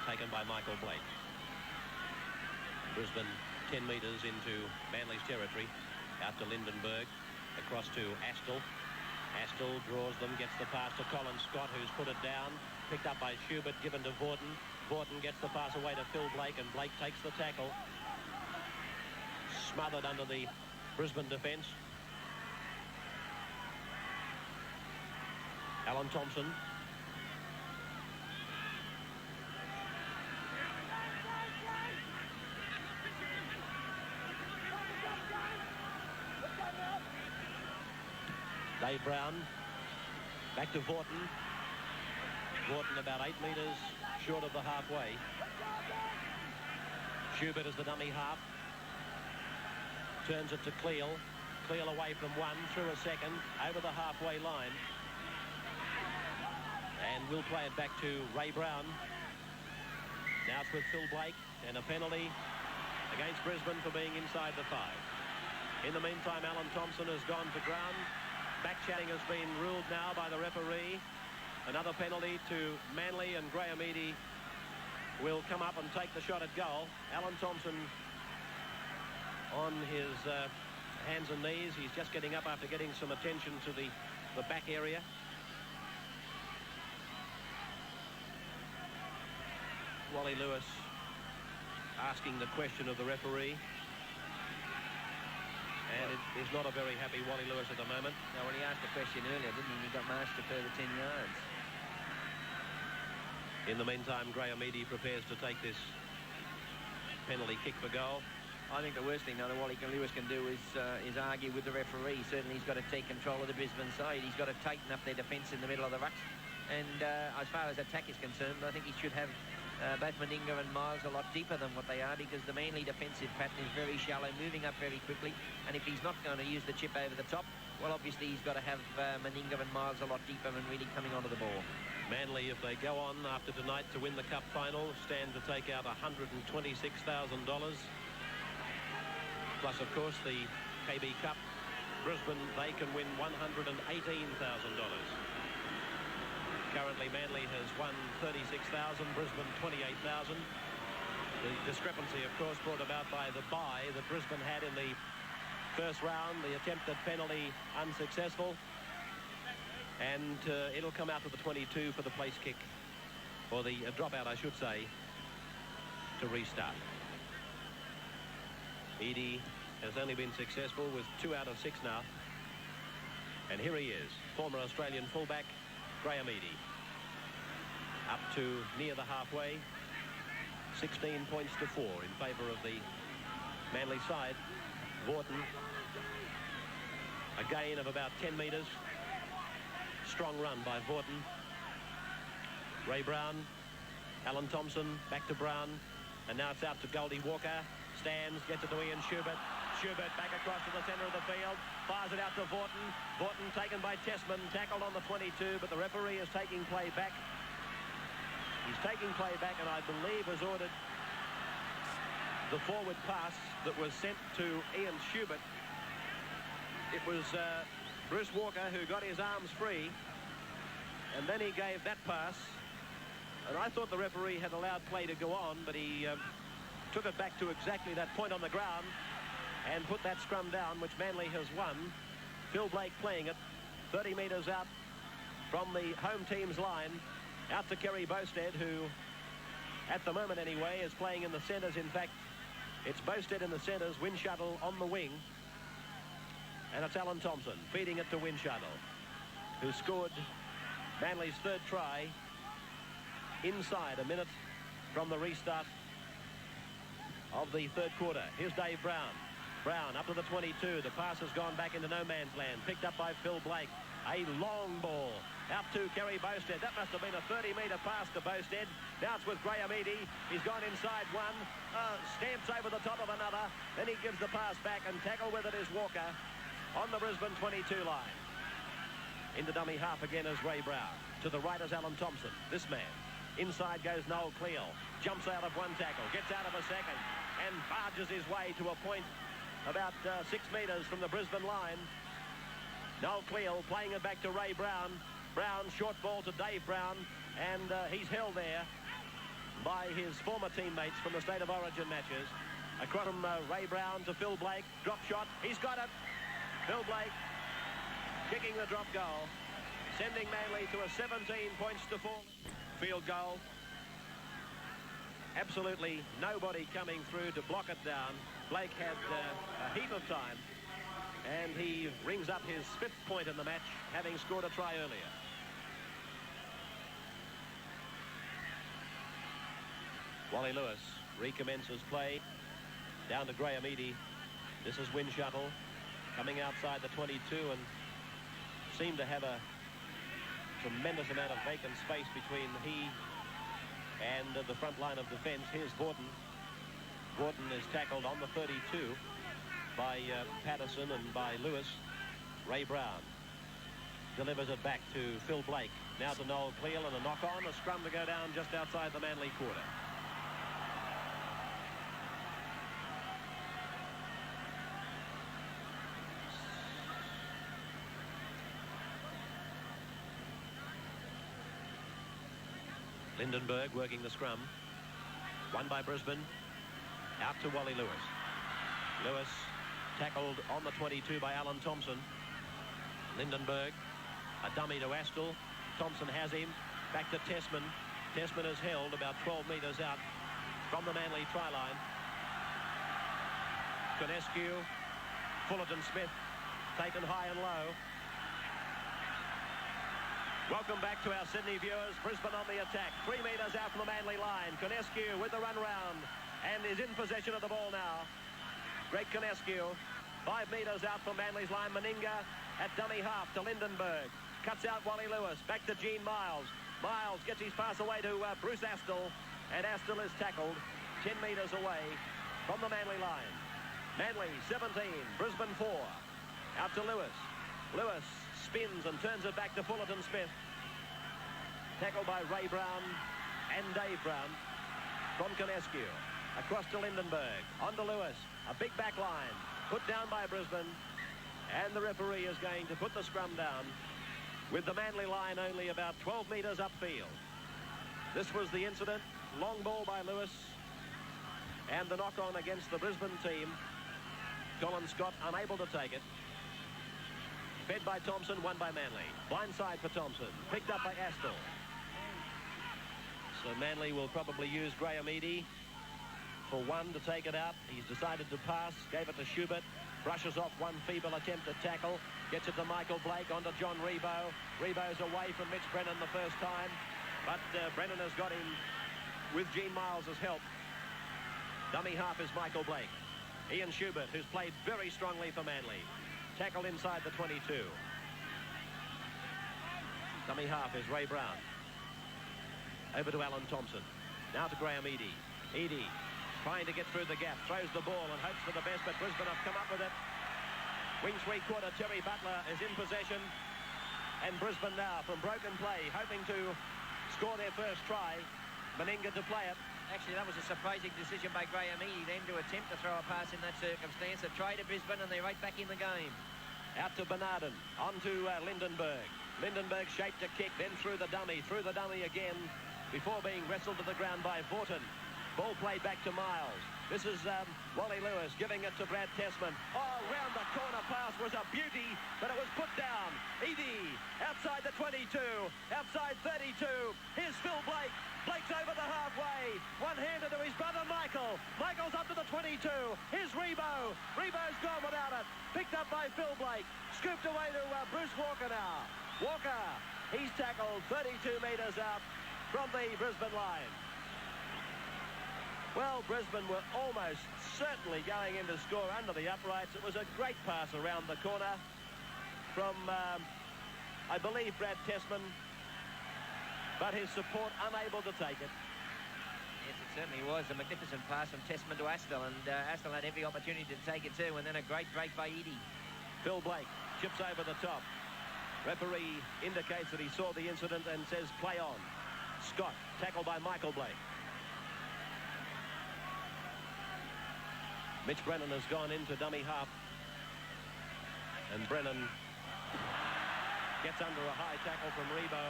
Taken by Michael Blake. Brisbane 10 metres into Manly's territory. Out to Lindenberg. Across to Astle. Astle draws them, gets the pass to Colin Scott, who's put it down. Picked up by Schubert, given to Vorton. Vorton gets the pass away to Phil Blake, and Blake takes the tackle. Smothered under the Brisbane defence. Alan Thompson. Dave Brown. Back to Vorton. Vorton about 8 metres short of the halfway. Schubert is the dummy half. Turns it to Cleal. Cleal away from one, through a second, over the halfway line. And we'll play it back to Ray Brown. Now it's with Phil Blake, and a penalty against Brisbane for being inside the 5. In the meantime, Alan Thompson has gone to ground. Back-chatting has been ruled now by the referee. Another penalty to Manly, and Graham Eadie will come up and take the shot at goal. Alan Thompson on his hands and knees. He's just getting up after getting some attention to the back area. Wally Lewis asking the question of the referee. And it is not a very happy Wally Lewis at the moment. Now, when he asked the question earlier, didn't he? He got marched a further 10 yards. In the meantime, Graham Eadie prepares to take this penalty kick for goal. I think the worst thing that Wally Lewis can do is argue with the referee. Certainly he's got to take control of the Brisbane side. He's got to tighten up their defence in the middle of the rucks. And as far as attack is concerned, I think he should have both Meninga and Miles a lot deeper than what they are, because the Manly defensive pattern is very shallow, moving up very quickly. And if he's not going to use the chip over the top, well, obviously he's got to have Meninga and Miles a lot deeper and really coming onto the ball. Manly, if they go on after tonight to win the cup final, stand to take out $126,000. Plus, of course, the KB Cup. Brisbane, they can win $118,000. Currently, Manly has won 36,000, Brisbane 28,000. The discrepancy, of course, brought about by the bye that Brisbane had in the first round. The attempted penalty unsuccessful. And it'll come out to the 22 for the place kick, or the dropout, I should say, to restart. Eadie has only been successful with 2 out of 6 now. And here he is, former Australian fullback, Graham Eadie. Up to near the halfway, 16 points to 4 in favour of the Manly side. Vaughton, a gain of about 10 metres. Strong run by Vaughton. Ray Brown, Alan Thompson, back to Brown, and now it's out to Goldie Walker. Stands, gets it to Ian Schubert. Schubert back across to the centre of the field, fires it out to Vaughton. Vaughton taken by Tessman, tackled on the 22, but the referee is taking play back. He's taking play back, and I believe has ordered the forward pass that was sent to Ian Schubert. It was Bruce Walker who got his arms free, and then he gave that pass, and I thought the referee had allowed play to go on, but he took it back to exactly that point on the ground and put that scrum down, which Manly has won. Phil Blake playing it 30 metres out from the home team's line, out to Kerry Bowstead, who at the moment anyway is playing in the centres. In fact, it's Bowstead in the centres, Windshuttle on the wing, and it's Alan Thompson feeding it to Windshuttle, who scored Manly's 3rd try inside a minute from the restart of the 3rd quarter. Here's Dave Brown. Brown up to the 22. The pass has gone back into no man's land. Picked up by Phil Blake. A long ball out to Kerry Bowstead. That must have been a 30-metre pass to Bowstead. Now it's with Graham Eadie. He's gone inside one. Stamps over the top of another. Then he gives the pass back, and tackle with it is Walker on the Brisbane 22 line. Into dummy half again is Ray Brown. To the right is Alan Thompson. This man. Inside goes Noel Cleal. Jumps out of one tackle. Gets out of a second. And barges his way to a point about 6 metres from the Brisbane line. Noel Cleal playing it back to Ray Brown. Brown, short ball to Dave Brown. And he's held there by his former teammates from the State of Origin matches. Across from Ray Brown to Phil Blake. Drop shot. He's got it. Phil Blake kicking the drop goal, sending Manly to a 17 points to 4 field goal. Absolutely nobody coming through to block it down. Blake had a heap of time, and he rings up his 5th point in the match, having scored a try earlier. Wally Lewis recommences play down to Graham Eadie. This is Windshuttle coming outside the 22 and seemed to have a tremendous amount of vacant space between he and the front line of defence. Here's Vaughton. Vaughton is tackled on the 32 by Patterson and by Lewis. Ray Brown delivers it back to Phil Blake. Now to Noel Cleal, and a knock-on, a scrum to go down just outside the Manly quarter. Lindenberg working the scrum. Won by Brisbane. Out to Wally Lewis. Lewis tackled on the 22 by Alan Thompson. Lindenberg, a dummy to Astle. Thompson has him. Back to Tessman. Tessman is held about 12 metres out from the Manly try line. Conescu, Fullerton Smith, taken high and low. Welcome back to our Sydney viewers. Brisbane on the attack. 3 metres out from the Manly line. Conescu with the run round. and is in possession of the ball now. Greg Conescu, 5 metres out from Manly's line. Meninga at dummy half to Lindenberg. Cuts out Wally Lewis. Back to Gene Miles. Miles gets his pass away to Bruce Astle. And Astle is tackled 10 metres away from the Manly line. Manly 17, Brisbane 4. Out to Lewis. Lewis spins and turns it back to Fullerton Smith. Tackled by Ray Brown and Dave Brown. From Conescu. Across to Lindenberg. On to Lewis. A big back line. Put down by Brisbane. And the referee is going to put the scrum down with the Manly line only about 12 metres upfield. This was the incident. Long ball by Lewis. And the knock-on against the Brisbane team. Colin Scott unable to take it. Fed by Thompson, won by Manly. Blindside for Thompson. Picked up by Astle. So Manly will probably use Graham Eadie for one to take it out. He's decided to pass. Gave it to Schubert. Brushes off one feeble attempt at tackle. Gets it to Michael Blake. On to John Rebo. Rebo's away from Mitch Brennan the first time. But Brennan has got him with Gene Miles' help. Dummy half is Michael Blake. Ian Schubert, who's played very strongly for Manly. Tackled inside the 22. Dummy half is Ray Brown. Over to Alan Thompson. Now to Graham Eadie. Eadie trying to get through the gap. Throws the ball and hopes for the best, but Brisbane have come up with it. Wing three-quarter, Terry Butler is in possession. And Brisbane now from broken play, hoping to score their first try. Meninga to play it. Actually, that was a surprising decision by Graham Eadie then to attempt to throw a pass in that circumstance. They tried to Brisbane and they're right back in the game. Out to Bernardin. On to Lindenberg. Lindenberg shaped a kick, then through the dummy again before being wrestled to the ground by Vaughton. Ball played back to Miles. This is Wally Lewis giving it to Brad Tessman. Oh, round the corner pass was a beauty, but it was put down. Eadie outside the 22, outside 32. Here's Phil Blake. Blake's over the halfway. One-handed to his brother Michael. Michael's up to the 22. Here's Rebo. Rebo's gone without it. Picked up by Phil Blake. Scooped away to Bruce Walker now. Walker, he's tackled 32 metres out from the Brisbane line. Well, Brisbane were almost certainly going in to score under the uprights. It was a great pass around the corner from, I believe, Brad Tessman, but his support unable to take it. Yes, it certainly was. A magnificent pass from Tessman to Astle, and Astle had every opportunity to take it too, and then a great break by Eadie. Phil Blake chips over the top. Referee indicates that he saw the incident and says play on. Scott, tackled by Michael Blake. Mitch Brennan has gone into dummy half. And Brennan gets under a high tackle from Rebo.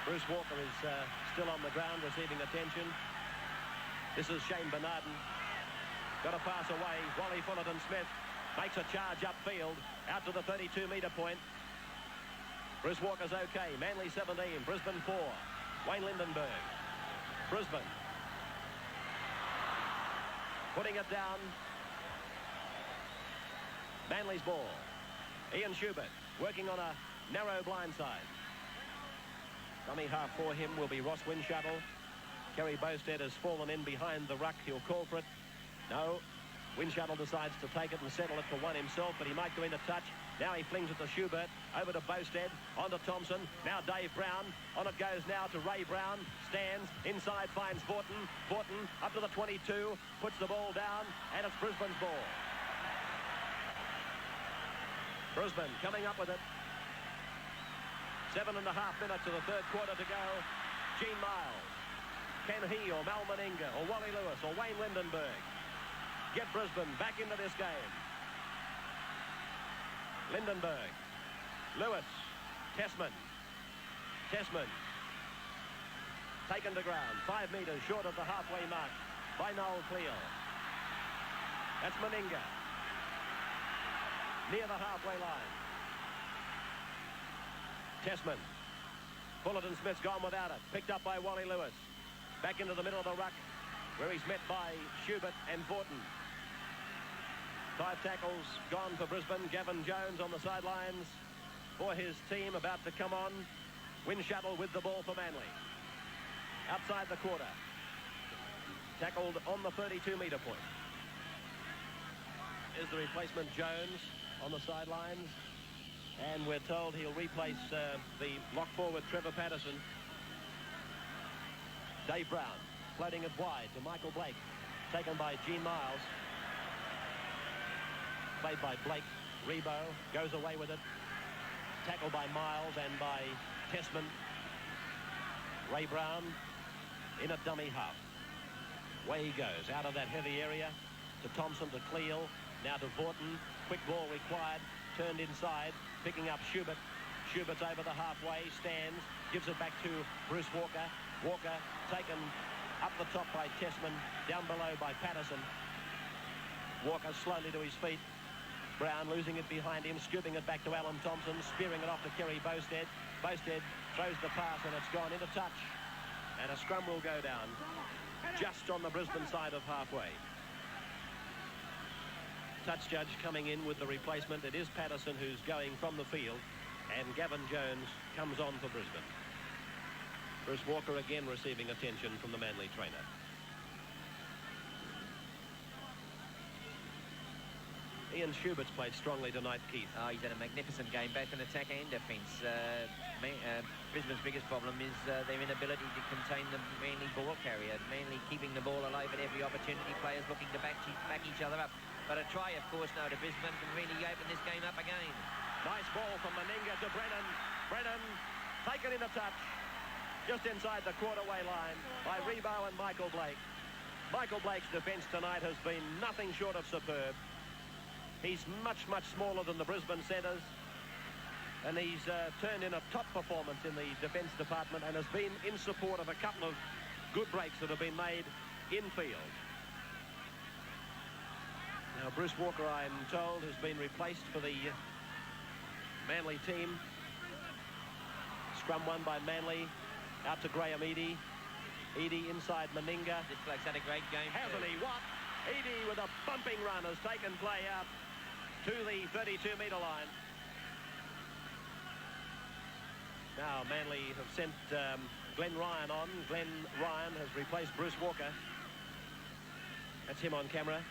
Bruce Walker is still on the ground receiving attention. This is Shane Bernardin. Got a pass away. Wally Fullerton Smith makes a charge upfield out to the 32-metre point. Bruce Walker's okay. Manly 17, Brisbane 4. Wayne Lindenberg. Brisbane putting it down. Manly's ball. Ian Schubert working on a narrow blindside. Dummy half for him will be Ross Windshuttle. Kerry Bowstead has fallen in behind the ruck. He'll call for it. No. Windshuttle decides to take it and settle it for one himself, but he might go into touch. Now he flings it to Schubert. Over to Bowstead. On to Thompson. Now Dave Brown. On it goes now to Ray Brown. Stands. Inside finds Vaughton. Vaughton up to the 22. Puts the ball down. And it's Brisbane's ball. Brisbane coming up with it. 7.5 minutes of the third quarter to go. Gene Miles. Can he or Mal Meninga or Wally Lewis or Wayne Lindenberg get Brisbane back into this game? Lindenberg. Lewis. Tessman. Tessman. Taken to ground. 5 metres short of the halfway mark by Noel Cleal. That's Meninga. Near the halfway line. Tessman. Fullerton Smith's gone without it. Picked up by Wally Lewis. Back into the middle of the ruck where he's met by Schubert and Vaughton. 5 tackles gone for Brisbane. Gavin Jones on the sidelines for his team about to come on. Windshuttle with the ball for Manly. Outside the quarter. Tackled on the 32-metre point. Is the replacement Jones on the sidelines. And we're told he'll replace the lock forward Trevor Patterson. Dave Brown floating it wide to Michael Blake. Taken by Gene Miles. Played by Blake. Rebo goes away with it. Tackled by Miles and by Tessman. Ray Brown in a dummy half. Away he goes out of that heavy area to Thompson, to Cleal, now to Vaughton. Quick ball required, turned inside, picking up Schubert. Schubert's over the halfway, stands, gives it back to Bruce Walker. Walker taken up the top by Tessman, down below by Patterson. Walker slowly to his feet. Brown losing it behind him, scooping it back to Alan Thompson, spearing it off to Kerry Bosted. Bosted throws the pass and it's gone into touch. And a scrum will go down just on the Brisbane side of halfway. Touch judge coming in with the replacement. It is Patterson who's going from the field, and Gavin Jones comes on for Brisbane. Bruce Walker again receiving attention from the Manly trainer. Ian Schubert's played strongly tonight, Keith. Oh, he's had a magnificent game, both in attack and defence. Brisbane's biggest problem is their inability to contain the Manly ball carrier. Manly keeping the ball alive at every opportunity, players looking to back each other up. But a try, of course, now to Brisbane can really open this game up again. Nice ball from Meninga to Brennan. Brennan taken in a touch just inside the quarter-way line by Rebo and Michael Blake. Michael Blake's defence tonight has been nothing short of superb. He's much, much smaller than the Brisbane centres, and he's turned in a top performance in the defence department and has been in support of a couple of good breaks that have been made infield. Now, Bruce Walker, I'm told, has been replaced for the Manly team. Scrum won by Manly, out to Graham Eadie. Eadie inside Meninga. This bloke's had a great game. Hasn't he? What? Eadie with a bumping run has taken play out to the 32-metre line. Now Manly have sent Glenn Ryan on. Glenn Ryan has replaced Bruce Walker. That's him on camera.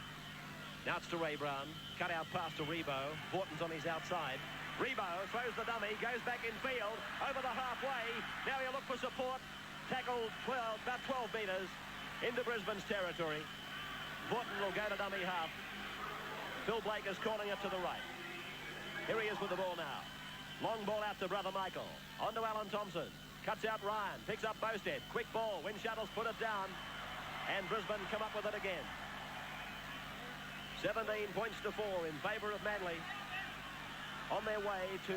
Now it's to Ray Brown. Cut out pass to Rebo. Vaughton's on his outside. Rebo throws the dummy, goes back in field, over the halfway. Now he'll look for support. Tackled about 12 metres into Brisbane's territory. Vaughton will go to dummy half. Phil Blake is calling it to the right. Here he is with the ball now. Long ball out to brother Michael. On to Alan Thompson. Cuts out Ryan. Picks up Bosted. Quick ball. Wind Shuttles put it down. And Brisbane come up with it again. 17 points to 4 in favour of Manly. On their way to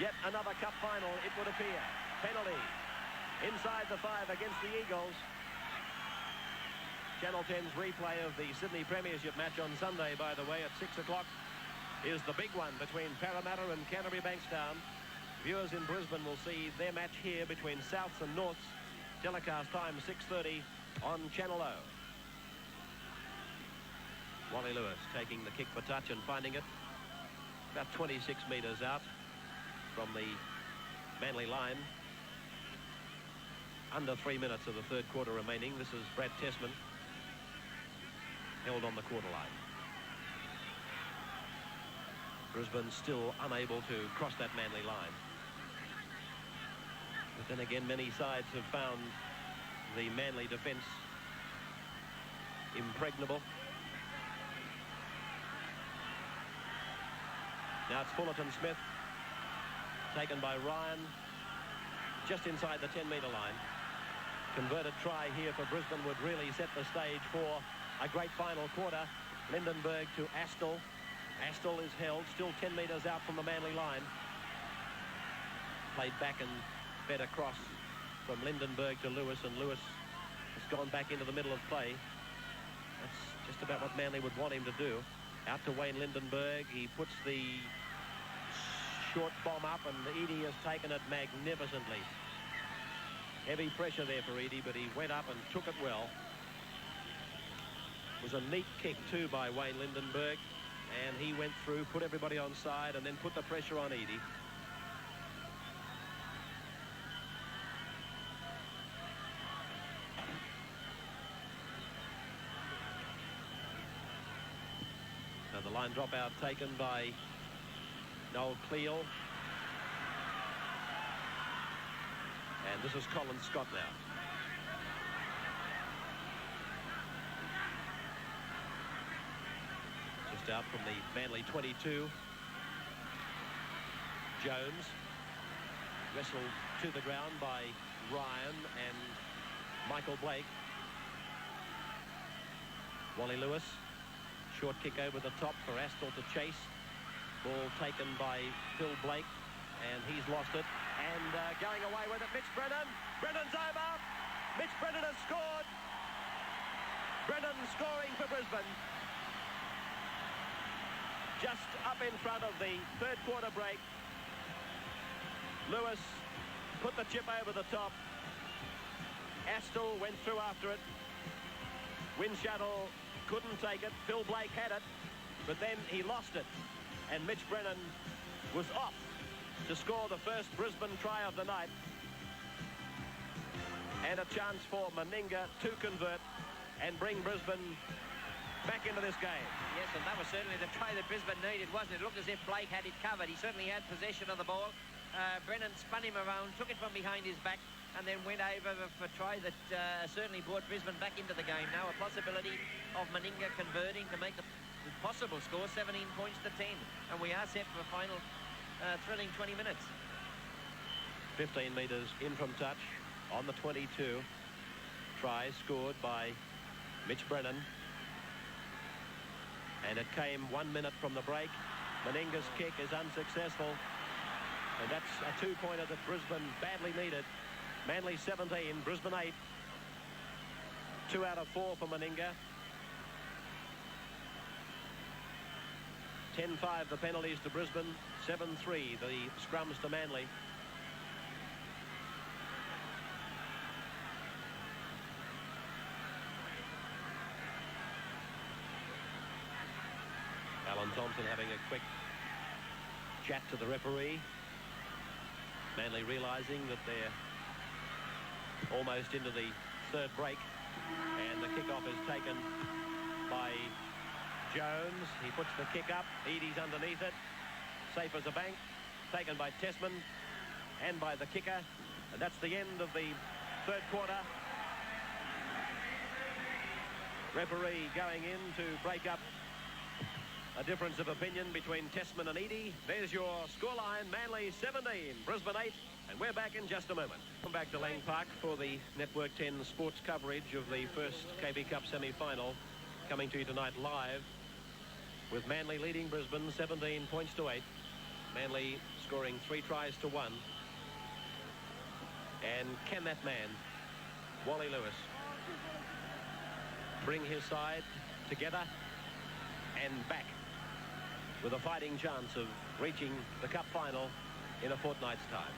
yet another cup final, it would appear. Penalty inside the 5 against the Eagles. Channel 10's replay of the Sydney Premiership match on Sunday, by the way, at 6 o'clock, is the big one between Parramatta and Canterbury Bankstown. Viewers in Brisbane will see their match here between Souths and Norths. Telecast time 6:30 on Channel O. Wally Lewis taking the kick for touch and finding it about 26 metres out from the Manly line. Under 3 minutes of the third quarter remaining. This is Brad Tessman, held on the quarter line. Brisbane still unable to cross that Manly line. But then again, many sides have found the Manly defence impregnable. Now it's Fullerton Smith, taken by Ryan, just inside the 10-metre line. Converted try here for Brisbane would really set the stage for a great final quarter. Lindenberg to Astle. Astle is held, still 10 metres out from the Manly line. Played back and fed across from Lindenberg to Lewis, and Lewis has gone back into the middle of play. That's just about what Manly would want him to do. Out to Wayne Lindenberg. He puts the short bomb up, and Eadie has taken it magnificently. Heavy pressure there for Eadie, but he went up and took it well. It was a neat kick too by Wayne Lindenberg, and he went through, put everybody on side, and then put the pressure on Eadie. So the line dropout taken by Noel Cleal. And this is Colin Scott now. Just out from the Manly 22. Jones wrestled to the ground by Ryan and Michael Blake. Wally Lewis, short kick over the top for Astle to chase. Ball taken by Phil Blake, and he's lost it. And going away with it, Mitch Brennan. Brennan's over. Mitch Brennan has scored. Brennan scoring for Brisbane. Just up in front of the third quarter break. Lewis put the chip over the top. Astle went through after it. Windshuttle couldn't take it. Phil Blake had it, but then he lost it. And Mitch Brennan was off to score the first Brisbane try of the night. And a chance for Meninga to convert and bring Brisbane back into this game. Yes, and that was certainly the try that Brisbane needed, wasn't it? It looked as if Blake had it covered. He certainly had possession of the ball. Brennan spun him around, took it from behind his back, and then went over for a try that certainly brought Brisbane back into the game. Now a possibility of Meninga converting to make the possible score 17 points to 10. And we are set for a final thrilling 20 minutes. 15 metres in from touch on the 22. Try scored by Mitch Brennan. And it came 1 minute from the break. Meninga's kick is unsuccessful. And that's a two-pointer that Brisbane badly needed. Manly 17, Brisbane 8. 2 out of 4 for Meninga. 10-5 the penalties to Brisbane. 7-3 the scrums to Manly. Alan Thompson having a quick chat to the referee. Manly realising that they're almost into the third break, and the kickoff is taken by Jones. He puts the kick up. Eadie's underneath it. Safe as a bank. Taken by Tessman and by the kicker. And that's the end of the third quarter. Referee going in to break up a difference of opinion between Tessman and Eadie. There's your scoreline. Manly 17, Brisbane 8. And we're back in just a moment. Come back to Lang Park for the Network 10 sports coverage of the first KB Cup semi-final. Coming to you tonight live with Manly leading Brisbane 17 points to 8. Manly scoring 3 tries to 1. And can that man, Wally Lewis, bring his side together and back with a fighting chance of reaching the cup final in a fortnight's time?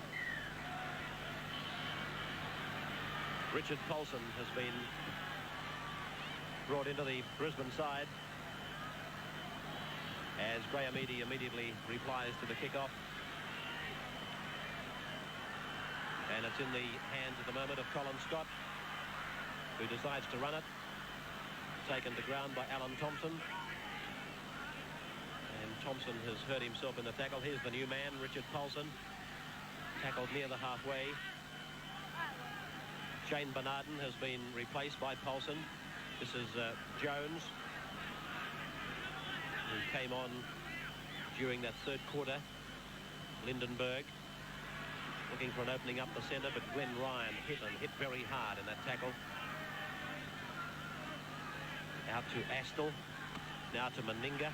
Richard Paulson has been brought into the Brisbane side as Graham Eadie immediately replies to the kickoff. And it's in the hands at the moment of Colin Scott, who decides to run it. Taken to ground by Alan Thompson. And Thompson has hurt himself in the tackle. Here's the new man, Richard Paulson. Tackled near the halfway. Shane Bernarden has been replaced by Paulson. This is Jones, who came on during that third quarter. Lindenberg looking for an opening up the centre, but Glenn Ryan hit very hard in that tackle. Out to Astle, now to Meninga.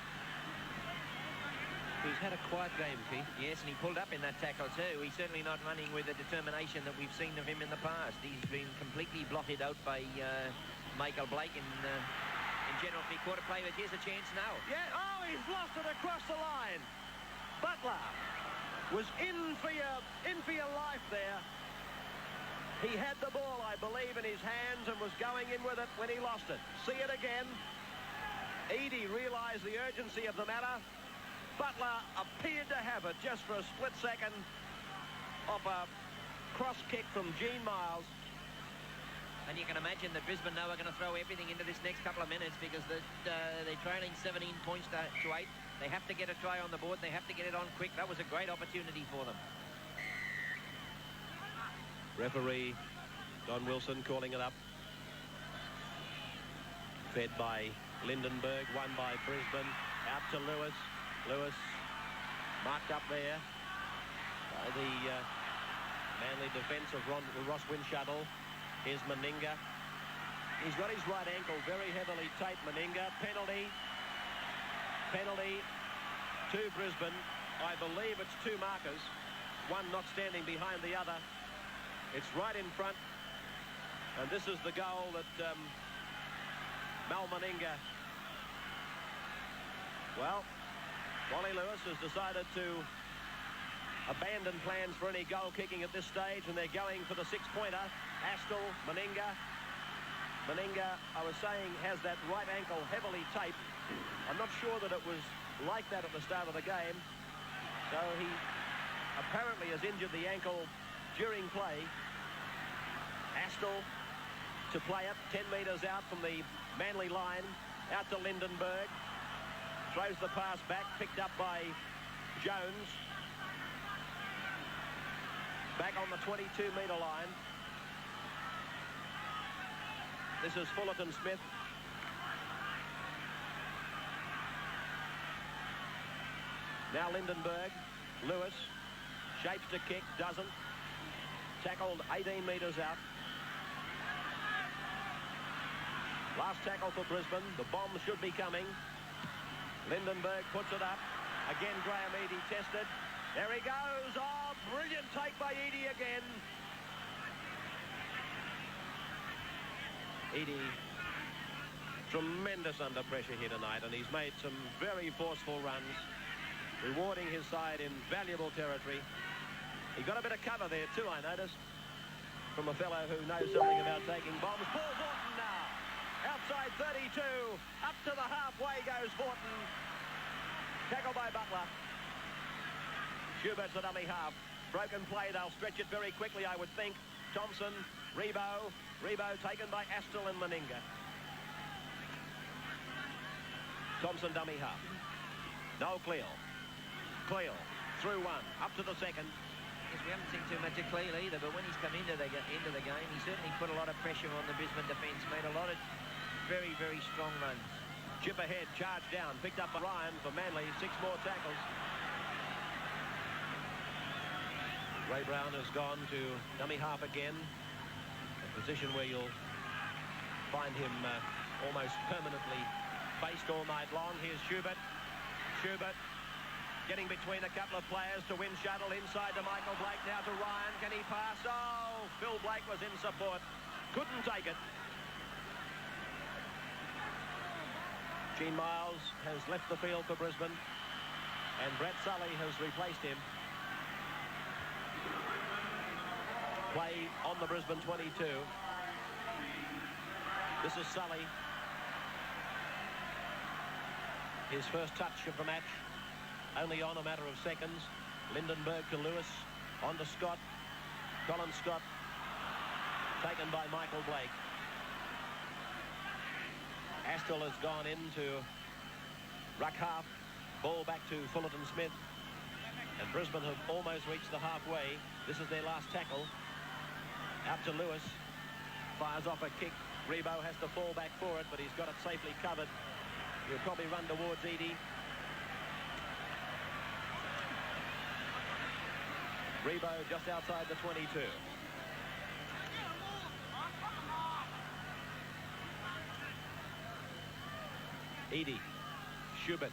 He's had a quiet game, Keith. Yes, and he pulled up in that tackle too. He's certainly not running with the determination that we've seen of him in the past. He's been completely blotted out by Michael Blake in general three-quarter play, but here's a chance now. Yeah, oh, he's lost it across the line. Butler was in for your life there. He had the ball, I believe, in his hands and was going in with it when he lost it. See it again. Eadie realised the urgency of the matter. Butler appeared to have it just for a split second off a cross kick from Gene Miles. And you can imagine that Brisbane now are going to throw everything into this next couple of minutes because they're trailing 17 points to 8. They have to get a try on the board. They have to get it on quick. That was a great opportunity for them. Referee Don Wilson calling it up. Fed by Lindenberg, won by Brisbane. Out to Lewis. Lewis marked up there by the Manly defence of Ross Winshuttle. Here's Meninga. He's got his right ankle very heavily taped, Meninga. Penalty to Brisbane. I believe it's 2 markers, one not standing behind the other. It's right in front, and this is the goal that Mal Meninga. Well, Wally Lewis has decided to abandon plans for any goal kicking at this stage, and they're going for the 6-pointer. Astle, Meninga. Meninga, I was saying, has that right ankle heavily taped. I'm not sure that it was like that at the start of the game. So he apparently has injured the ankle during play. Astle to play it 10 metres out from the Manly line. Out to Lindenberg. Throws the pass back, picked up by Jones. Back on the 22-metre line. This is Fullerton Smith. Now Lindenberg. Lewis shapes to kick, doesn't. Tackled 18 metres out. Last tackle for Brisbane. The bomb should be coming. Lindenberg puts it up. Again, Graham Eadie tested. There he goes. Oh, brilliant take by Eadie again. Eadie, tremendous under pressure here tonight, and he's made some very forceful runs, rewarding his side in valuable territory. He got a bit of cover there too, I noticed, from a fellow who knows something about taking bombs. Paul Horton now. Outside 32. Up to the halfway goes Horton. Tackle by Butler. Schubert's the dummy half. Broken play. They'll stretch it very quickly, I would think. Thompson, Rebo. Rebo taken by Astle and Meninga. Thompson dummy half. No Cleal. Cleal through one. Up to the second. Yes, we haven't seen too much of Cleal either, but when he's come into the game, he certainly put a lot of pressure on the Brisbane defence, made a lot of very, very strong runs. Chip ahead, charge down, picked up by Ryan for Manly. 6 more tackles. Ray Brown has gone to dummy half again. A position where you'll find him almost permanently based all night long. Here's Schubert. Schubert getting between a couple of players to win shuttle inside to Michael Blake. Now to Ryan. Can he pass? Oh, Phil Blake was in support. Couldn't take it. Gene Miles has left the field for Brisbane, and Brett Sully has replaced him. Play on the Brisbane 22. This is Sully. His first touch of the match, only on a matter of seconds. Lindenberg to Lewis, on to Scott. Colin Scott, taken by Michael Blake. Astle has gone into ruck half. Ball back to Fullerton Smith. And Brisbane have almost reached the halfway. This is their last tackle. Out to Lewis. Fires off a kick. Rebo has to fall back for it, but he's got it safely covered. He'll probably run towards Eadie. Rebo just outside the 22. Eadie. Schubert.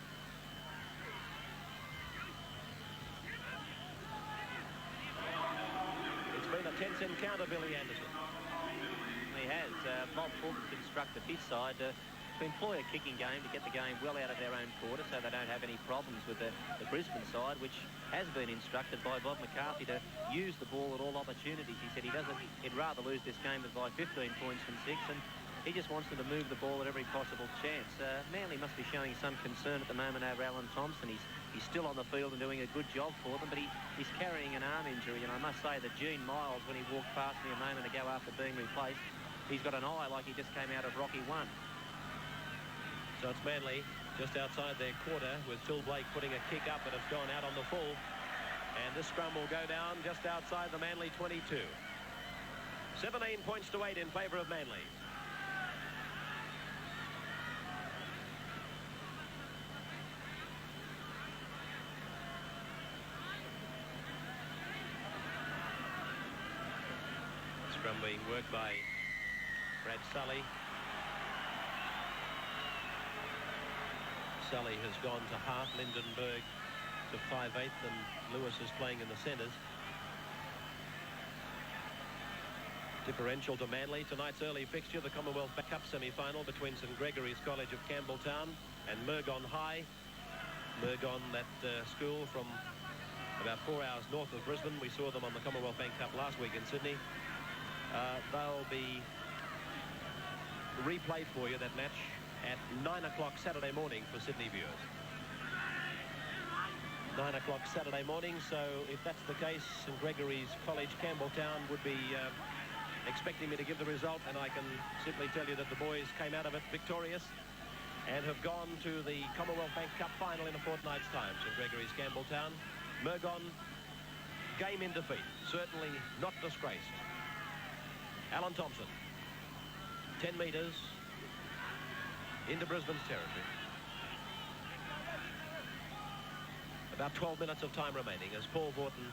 It's been a tense encounter, Billy Anderson. He has. Bob Fulton's instructed his side to employ a kicking game to get the game well out of their own quarter so they don't have any problems with the Brisbane side, which has been instructed by Bob McCarthy to use the ball at all opportunities. He said he'd rather lose this game than by 15 points from 6, and he just wants them to move the ball at every possible chance. Manly must be showing some concern at the moment over Alan Thompson. He's still on the field and doing a good job for them, but he's carrying an arm injury, and I must say that Gene Miles, when he walked past me a moment ago after being replaced, he's got an eye like he just came out of Rocky 1. So it's Manly just outside their quarter with Phil Blake putting a kick up, but it's gone out on the full. And this scrum will go down just outside the Manly 22. 17 points to 8 in favour of Manly. Scrum being worked by Brad Sully. Sully has gone to half, Lindenberg to 5/8, and Lewis is playing in the centres. Differential to Manly. Tonight's early fixture, the Commonwealth Cup semi-final between St Gregory's College of Campbelltown and Murgon High. Murgon, that school from about 4 hours north of Brisbane. We saw them on the Commonwealth Bank Cup last week in Sydney. They'll be replayed for you, that match, at 9 o'clock Saturday morning for Sydney viewers. 9 o'clock Saturday morning, so if that's the case, St Gregory's College Campbelltown would be expecting me to give the result, and I can simply tell you that the boys came out of it victorious and have gone to the Commonwealth Bank Cup final in a fortnight's time. St Gregory's Campbelltown. Murgon, game in defeat, certainly not disgraced. Alan Thompson, 10 metres into Brisbane's territory. About 12 minutes of time remaining as Paul Vaughton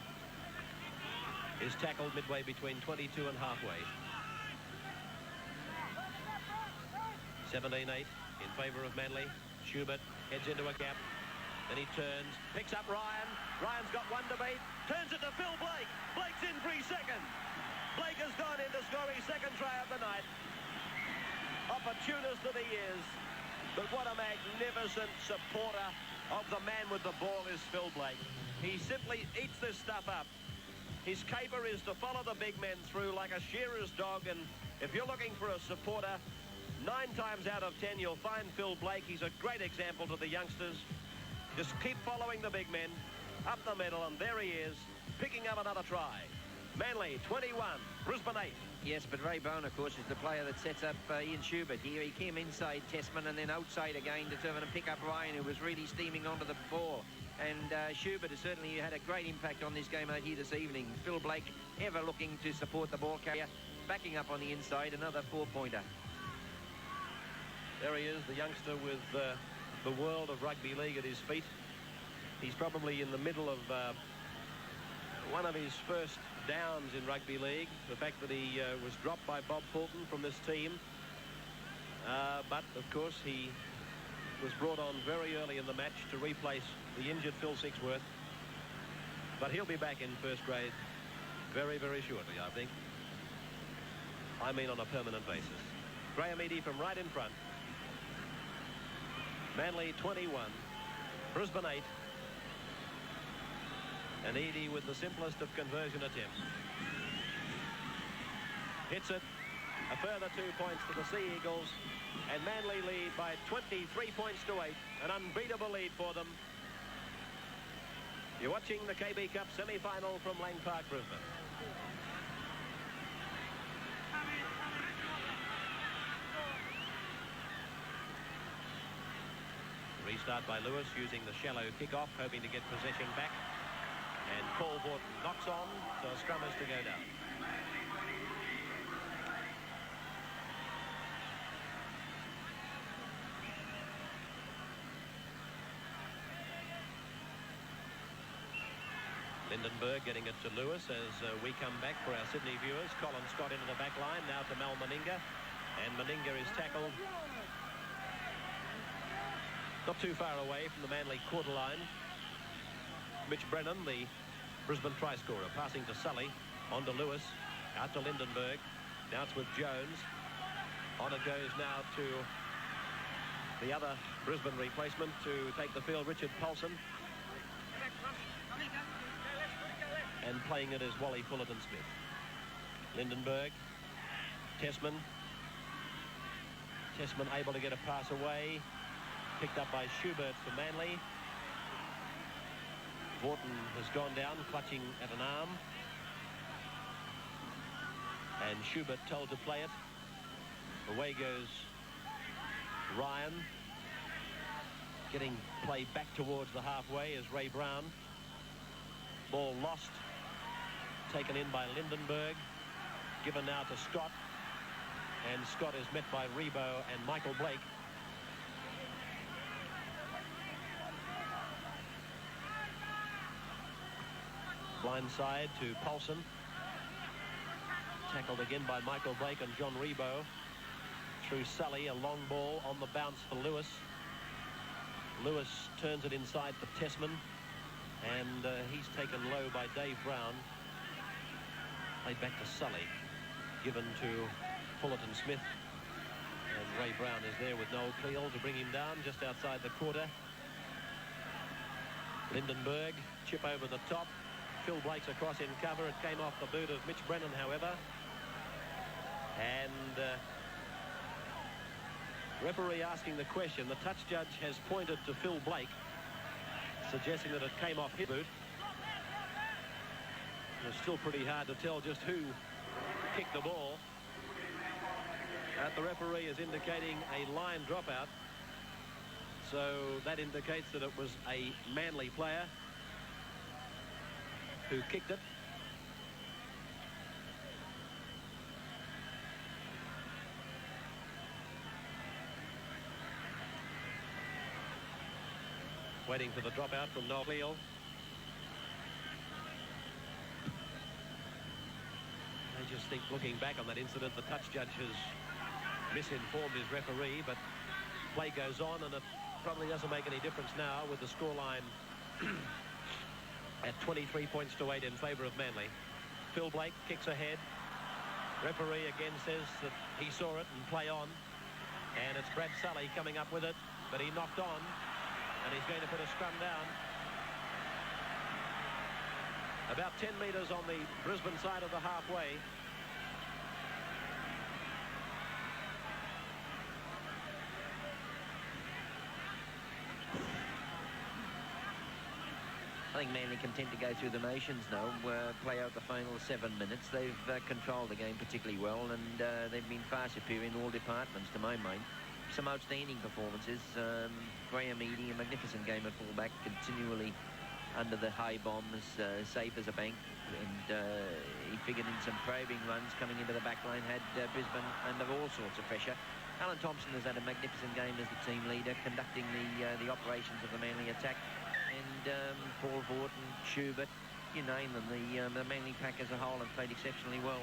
is tackled midway between 22 and halfway. 17-8 in favour of Manly. Schubert heads into a gap. Then he turns, picks up Ryan. Ryan's got one to beat. Turns it to Phil Blake. Blake's in for his second. Blake has gone in to score his second try of the night. Opportunist that he is. But what a magnificent supporter of the man with the ball is Phil Blake. He simply eats this stuff up. His caper is to follow the big men through like a shearer's dog, and if you're looking for a supporter, 9 times out of 10 you'll find Phil Blake. He's a great example to the youngsters. Just keep following the big men up the middle, and there he is, picking up another try. Manly 21, Brisbane 8. Yes, but Ray Brown, of course, is the player that sets up Ian Schubert here. He came inside Tessman and then outside again, determined to pick up Ryan, who was really steaming onto the ball. And Schubert has certainly had a great impact on this game out here this evening. Phil Blake, ever looking to support the ball carrier, backing up on the inside, another 4-pointer. There he is, the youngster with the world of rugby league at his feet. He's probably in the middle of one of his first downs in rugby league. The fact that he was dropped by Bob Fulton from this team. But, of course, he was brought on very early in the match to replace the injured Phil Sigsworth. But he'll be back in first grade very, very shortly, I think. I mean on a permanent basis. Graham Eadie from right in front. Manly 21, Brisbane 8. And Eadie with the simplest of conversion attempts. Hits it. A further 2 points to the Sea Eagles. And Manly lead by 23 points to 8. An unbeatable lead for them. You're watching the KB Cup semi-final from Lang Park, Brisbane. Restart by Lewis using the shallow kick-off, hoping to get possession back. And Paul Vaughton knocks on, so a scrum is to go down. Lindenberg getting it to Lewis as we come back for our Sydney viewers. Colin Scott into the back line, now to Mal Meninga. And Meninga is tackled not too far away from the Manly quarter line. Mitch Brennan, the Brisbane try scorer, passing to Sully, on to Lewis, out to Lindenberg. Now it's with Jones. On it goes now to the other Brisbane replacement to take the field, Richard Paulson. And playing it is Wally Fullerton-Smith. Lindenberg, Tessman. Tessman able to get a pass away. Picked up by Schubert for Manly. Vaughton has gone down, clutching at an arm. And Schubert told to play it. Away goes Ryan. Getting play back towards the halfway is Ray Brown. Ball lost. Taken in by Lindenberg. Given now to Scott. And Scott is met by Rebo and Michael Blake. Blindside to Paulson. Tackled again by Michael Blake and John Rebo. Through Sully, a long ball on the bounce for Lewis. Lewis turns it inside for Tessman. And he's taken low by Dave Brown. Played back to Sully. Given to Fullerton Smith. And Ray Brown is there with Noel Cleal to bring him down just outside the quarter. Lindenberg, chip over the top. Phil Blake's across in cover. It came off the boot of Mitch Brennan, however. And referee asking the question. The touch judge has pointed to Phil Blake, suggesting that it came off his boot. It's still pretty hard to tell just who kicked the ball. The referee is indicating a line dropout. So that indicates that it was a Manly player who kicked it. Waiting for the dropout from Noel Cleal. I just think, looking back on that incident, the touch judge has misinformed his referee, but play goes on, and it probably doesn't make any difference now with the scoreline at 23 points to 8 in favour of Manly. Phil Blake kicks ahead. Referee again says that he saw it and play on. And it's Brad Sully coming up with it, but he knocked on, and he's going to put a scrum down. About 10 metres on the Brisbane side of the halfway. I think Manly content to go through the motions now, play out the final 7 minutes. They've controlled the game particularly well, and they've been far superior in all departments, to my mind. Some outstanding performances. Graham Eadie, a magnificent game at fullback, continually under the high bombs, safe as a bank, and he figured in some probing runs coming into the back line, had Brisbane under all sorts of pressure. Alan Thompson has had a magnificent game as the team leader, conducting the operations of the Manly attack. And Paul Vorton, Schubert, you name them, the Manly pack as a whole have played exceptionally well.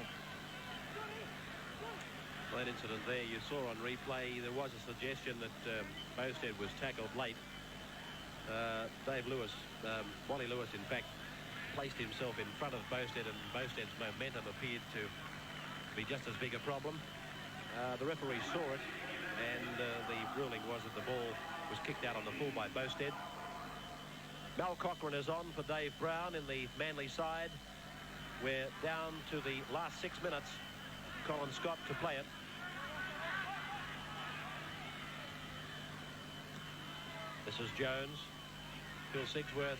That incident there you saw on replay, there was a suggestion that Bowstead was tackled late. Dave Lewis, Wally Lewis, in fact, placed himself in front of Bowstead, and Bowstead's momentum appeared to be just as big a problem. The referee saw it, and the ruling was that the ball was kicked out on the full by Bowstead. Mal Cochran is on for Dave Brown in the Manly side. We're down to the last 6 minutes. Colin Scott to play it. This is Jones. Phil Sigsworth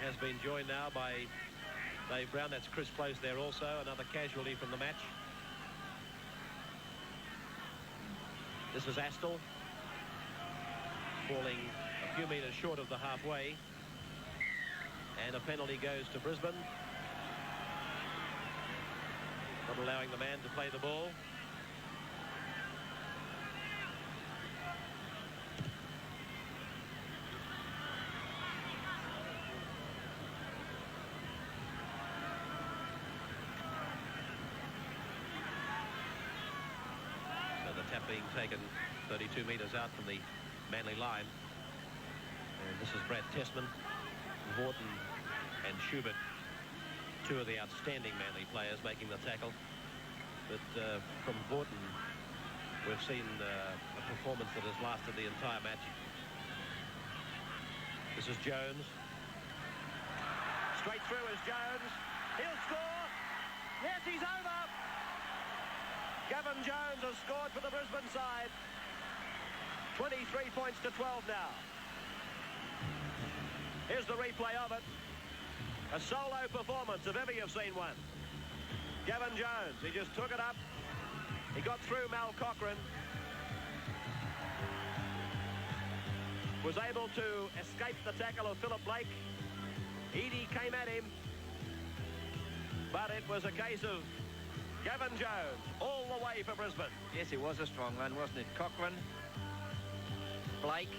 has been joined now by Dave Brown. That's Chris Close there also, another casualty from the match. This is Astle, falling a few metres short of the halfway. And a penalty goes to Brisbane. Not allowing the man to play the ball. So the tap being taken 32 metres out from the Manly line. And this is Brad Tessman, Vorton and Schubert, two of the outstanding Manly players making the tackle. But from Vorton, we've seen a performance that has lasted the entire match. This is Jones. Straight through is Jones. He'll score. Yes, he's over. Gavin Jones has scored for the Brisbane side. 23 points to 12 now. Here's the replay of it. A solo performance, if ever you've seen one. Gavin Jones, he just took it up. He got through Mal Cochran. was able to escape the tackle of Philip Blake. Eadie came at him, but it was a case of Gavin Jones all the way for Brisbane. Yes, it was a strong run, wasn't it? Cochrane, Blake,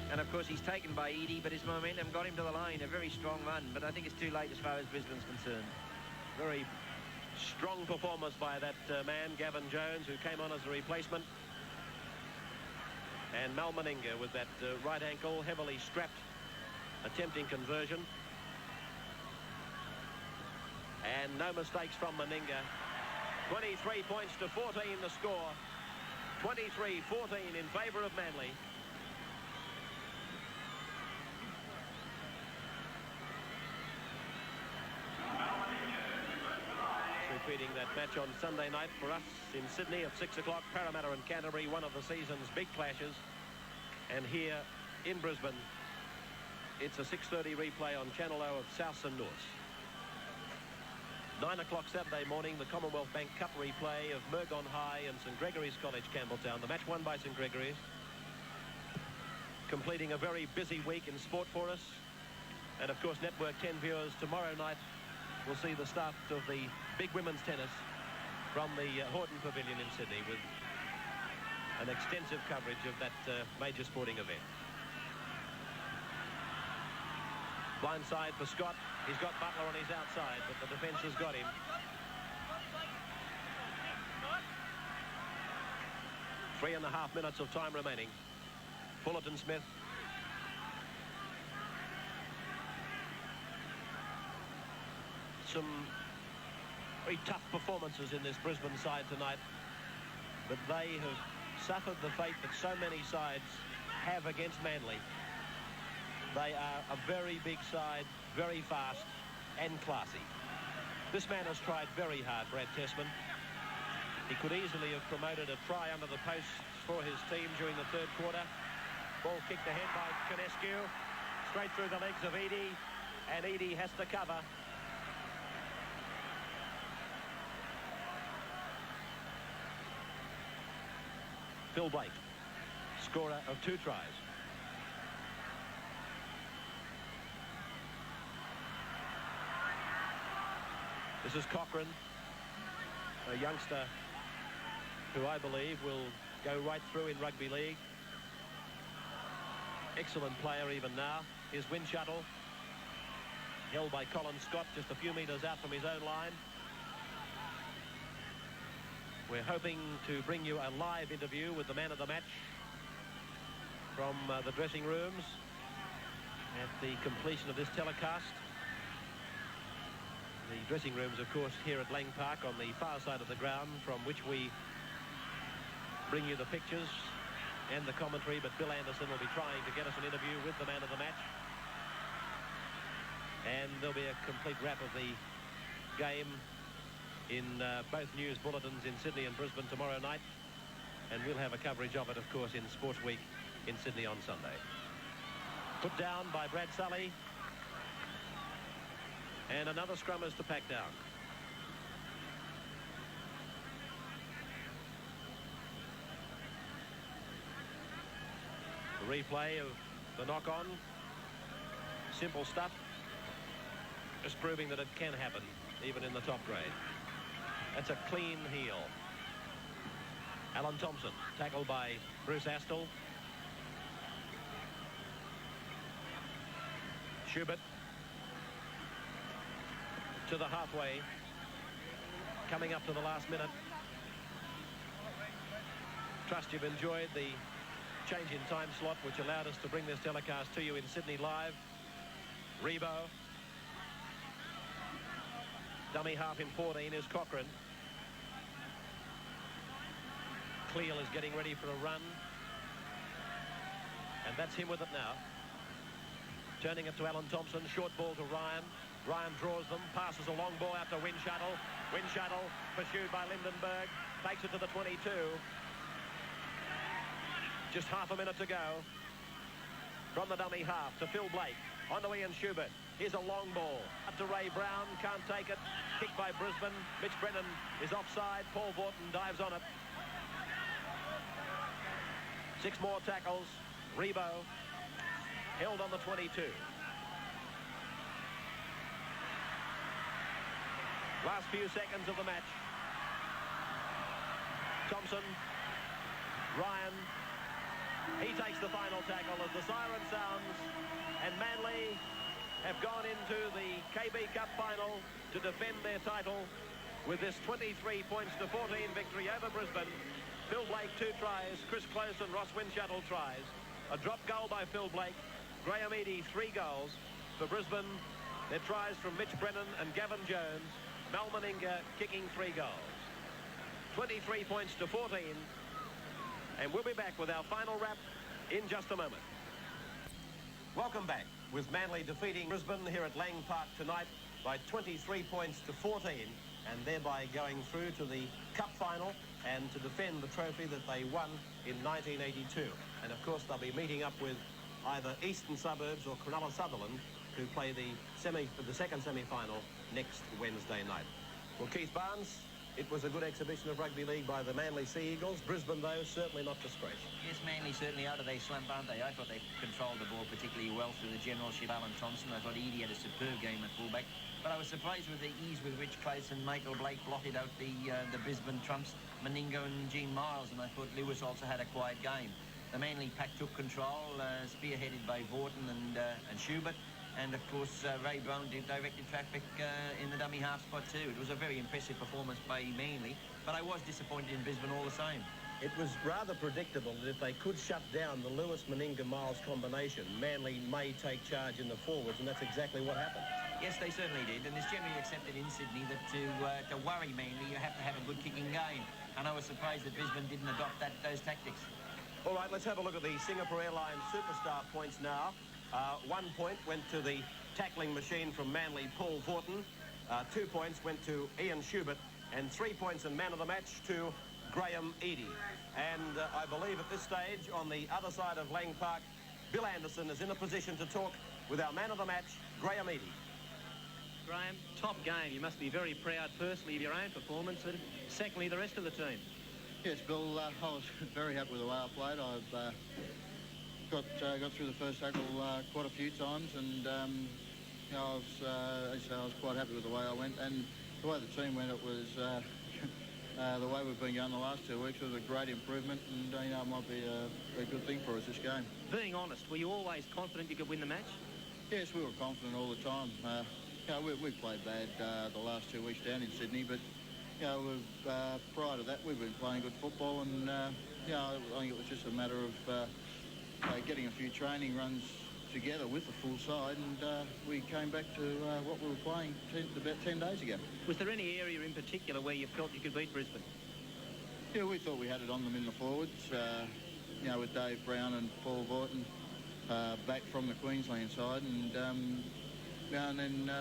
and of course he's taken by Eadie, but his momentum got him to the line. A very strong run, but I think it's too late as far as Brisbane's concerned. Very strong performance by that man, Gavin Jones, who came on as a replacement. And Mal Meninga with that right ankle heavily strapped, attempting conversion. And no mistakes from Meninga. 23 points to 14 the score. 23-14 in favour of Manly. Repeating that match on Sunday night for us in Sydney at 6 o'clock. Parramatta and Canterbury, one of the season's big clashes. And here in Brisbane, it's a 6:30 replay on Channel O of Souths and Norths. 9 o'clock Saturday morning, the Commonwealth Bank Cup replay of Murgon High and St Gregory's College, Campbelltown. The match won by St Gregory's. Completing a very busy week in sport for us. And of course, Network 10 viewers tomorrow night will see the start of the big women's tennis from the Horton Pavilion in Sydney with an extensive coverage of that major sporting event. Blindside for Scott. He's got Butler on his outside, but the defence has got him. 3.5 minutes of time remaining. Fullerton Smith. Some very tough performances in this Brisbane side tonight, but they have suffered the fate that so many sides have against Manly. They are a very big side, very fast and classy. This man has tried very hard, Brad Tessman. He could easily have promoted a try under the posts for his team during the third quarter. Ball kicked ahead by Conescu, straight through the legs of Eadie, and Eadie has to cover. Phil Blake, scorer of 2 tries. This is Cochrane, a youngster who I believe will go right through in rugby league. Excellent player even now. Here's Windshuttle, held by Colin Scott just a few metres out from his own line. We're hoping to bring you a live interview with the man of the match from the dressing rooms at the completion of this telecast. The dressing rooms, of course, here at Lang Park on the far side of the ground, from which we bring you the pictures and the commentary, but Bill Anderson will be trying to get us an interview with the man of the match. And there'll be a complete wrap of the game in both news bulletins in Sydney and Brisbane tomorrow night, and we'll have a coverage of it, of course, in Sports Week in Sydney on Sunday. Put down by Brad Sully, and another scrum is to pack down. The replay of the knock-on, simple stuff, just proving that it can happen even in the top grade. That's a clean heel. Alan Thompson, tackled by Bruce Astle. Schubert to the halfway, coming up to the last minute. Trust you've enjoyed the change in time slot, which allowed us to bring this telecast to you in Sydney live. Rebo. Dummy half in 14 is Cochrane. Cleal is getting ready for a run. And that's him with it now. Turning it to Alan Thompson. Short ball to Ryan. Ryan draws them. Passes a long ball out to Windshuttle. Windshuttle pursued by Lindenberg. Takes it to the 22. Just half a minute to go. From the dummy half to Phil Blake. On to Ian Schubert. Here's a long ball. Up to Ray Brown. Can't take it. Kicked by Brisbane. Mitch Brennan is offside. Paul Vorton dives on it. 6 more tackles. Rebo held on the 22. Last few seconds of the match. Thompson, Ryan, he takes the final tackle as the siren sounds, and Manly have gone into the KB Cup final to defend their title with this 23 points to 14 victory over Brisbane. Phil Blake 2 tries, Chris Close and Ross Winshuttle tries, a drop goal by Phil Blake, Graham Eadie 3 goals. For Brisbane, their tries from Mitch Brennan and Gavin Jones, Mal Meninga kicking 3 goals. 23 points to 14, and we'll be back with our final wrap in just a moment. Welcome back, with Manly defeating Brisbane here at Lang Park tonight by 23 points to 14, and thereby going through to the Cup final and to defend the trophy that they won in 1982. And of course they'll be meeting up with either Eastern Suburbs or Cronulla Sutherland, who play the second semi-final next Wednesday night. Well, Keith Barnes, it was a good exhibition of rugby league by the Manly Sea Eagles. Brisbane, though, certainly not to scratch. Yes, Manly certainly out of their slump, aren't they? I thought they controlled the ball particularly well through the generalship. Alan Thompson, I thought Eadie had a superb game at fullback. But I was surprised with the ease with which Close and Michael Blake blotted out the Brisbane trumps, Meninga and Gene Miles, and I thought Lewis also had a quiet game. The Manly pack took control, spearheaded by Vaughton and Schubert. And, of course, Ray Brown directed traffic in the dummy half spot too. It was a very impressive performance by Manly, but I was disappointed in Brisbane all the same. It was rather predictable that if they could shut down the Lewis-Meninga-Miles combination, Manly may take charge in the forwards, and that's exactly what happened. Yes, they certainly did, and it's generally accepted in Sydney that to worry Manly, you have to have a good kicking game. And I was surprised that Brisbane didn't adopt those tactics. All right, let's have a look at the Singapore Airlines superstar points now. 1 point went to the tackling machine from Manly, Paul Vaughton. 2 points went to Ian Schubert, and 3 points and man of the match to Graham Eadie. And I believe at this stage, on the other side of Lang Park, Bill Anderson is in a position to talk with our man of the match, Graham Eadie. Graham, top game. You must be very proud, firstly, of your own performance, and secondly, the rest of the team. Yes, Bill, I was very happy with the way I played. I've got through the first tackle quite a few times, and you know, as I was quite happy with the way I went, and the way the team went. It was the way we've been going the last 2 weeks was a great improvement, and you know, it might be a good thing for us this game. Being honest, were you always confident you could win the match? Yes, we were confident all the time. You know, we played bad the last 2 weeks down in Sydney, but you know, prior to that, we've been playing good football, and you know, I think it was just a matter of getting a few training runs together with the full side, and we came back to what we were playing about 10 days ago. Was there any area in particular where you felt you could beat Brisbane? Yeah, we thought we had it on them in the forwards, you know, with Dave Brown and Paul Vaughton back from the Queensland side, and then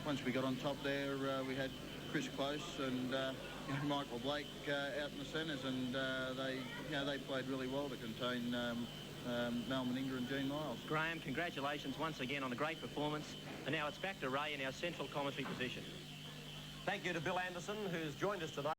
once we got on top there, we had Chris Close and Michael Blake out in the centres, and they played really well to contain Mal Meninga and Gene Miles. Graham, congratulations once again on a great performance, and now it's back to Ray in our central commentary position. Thank you to Bill Anderson, who's joined us tonight.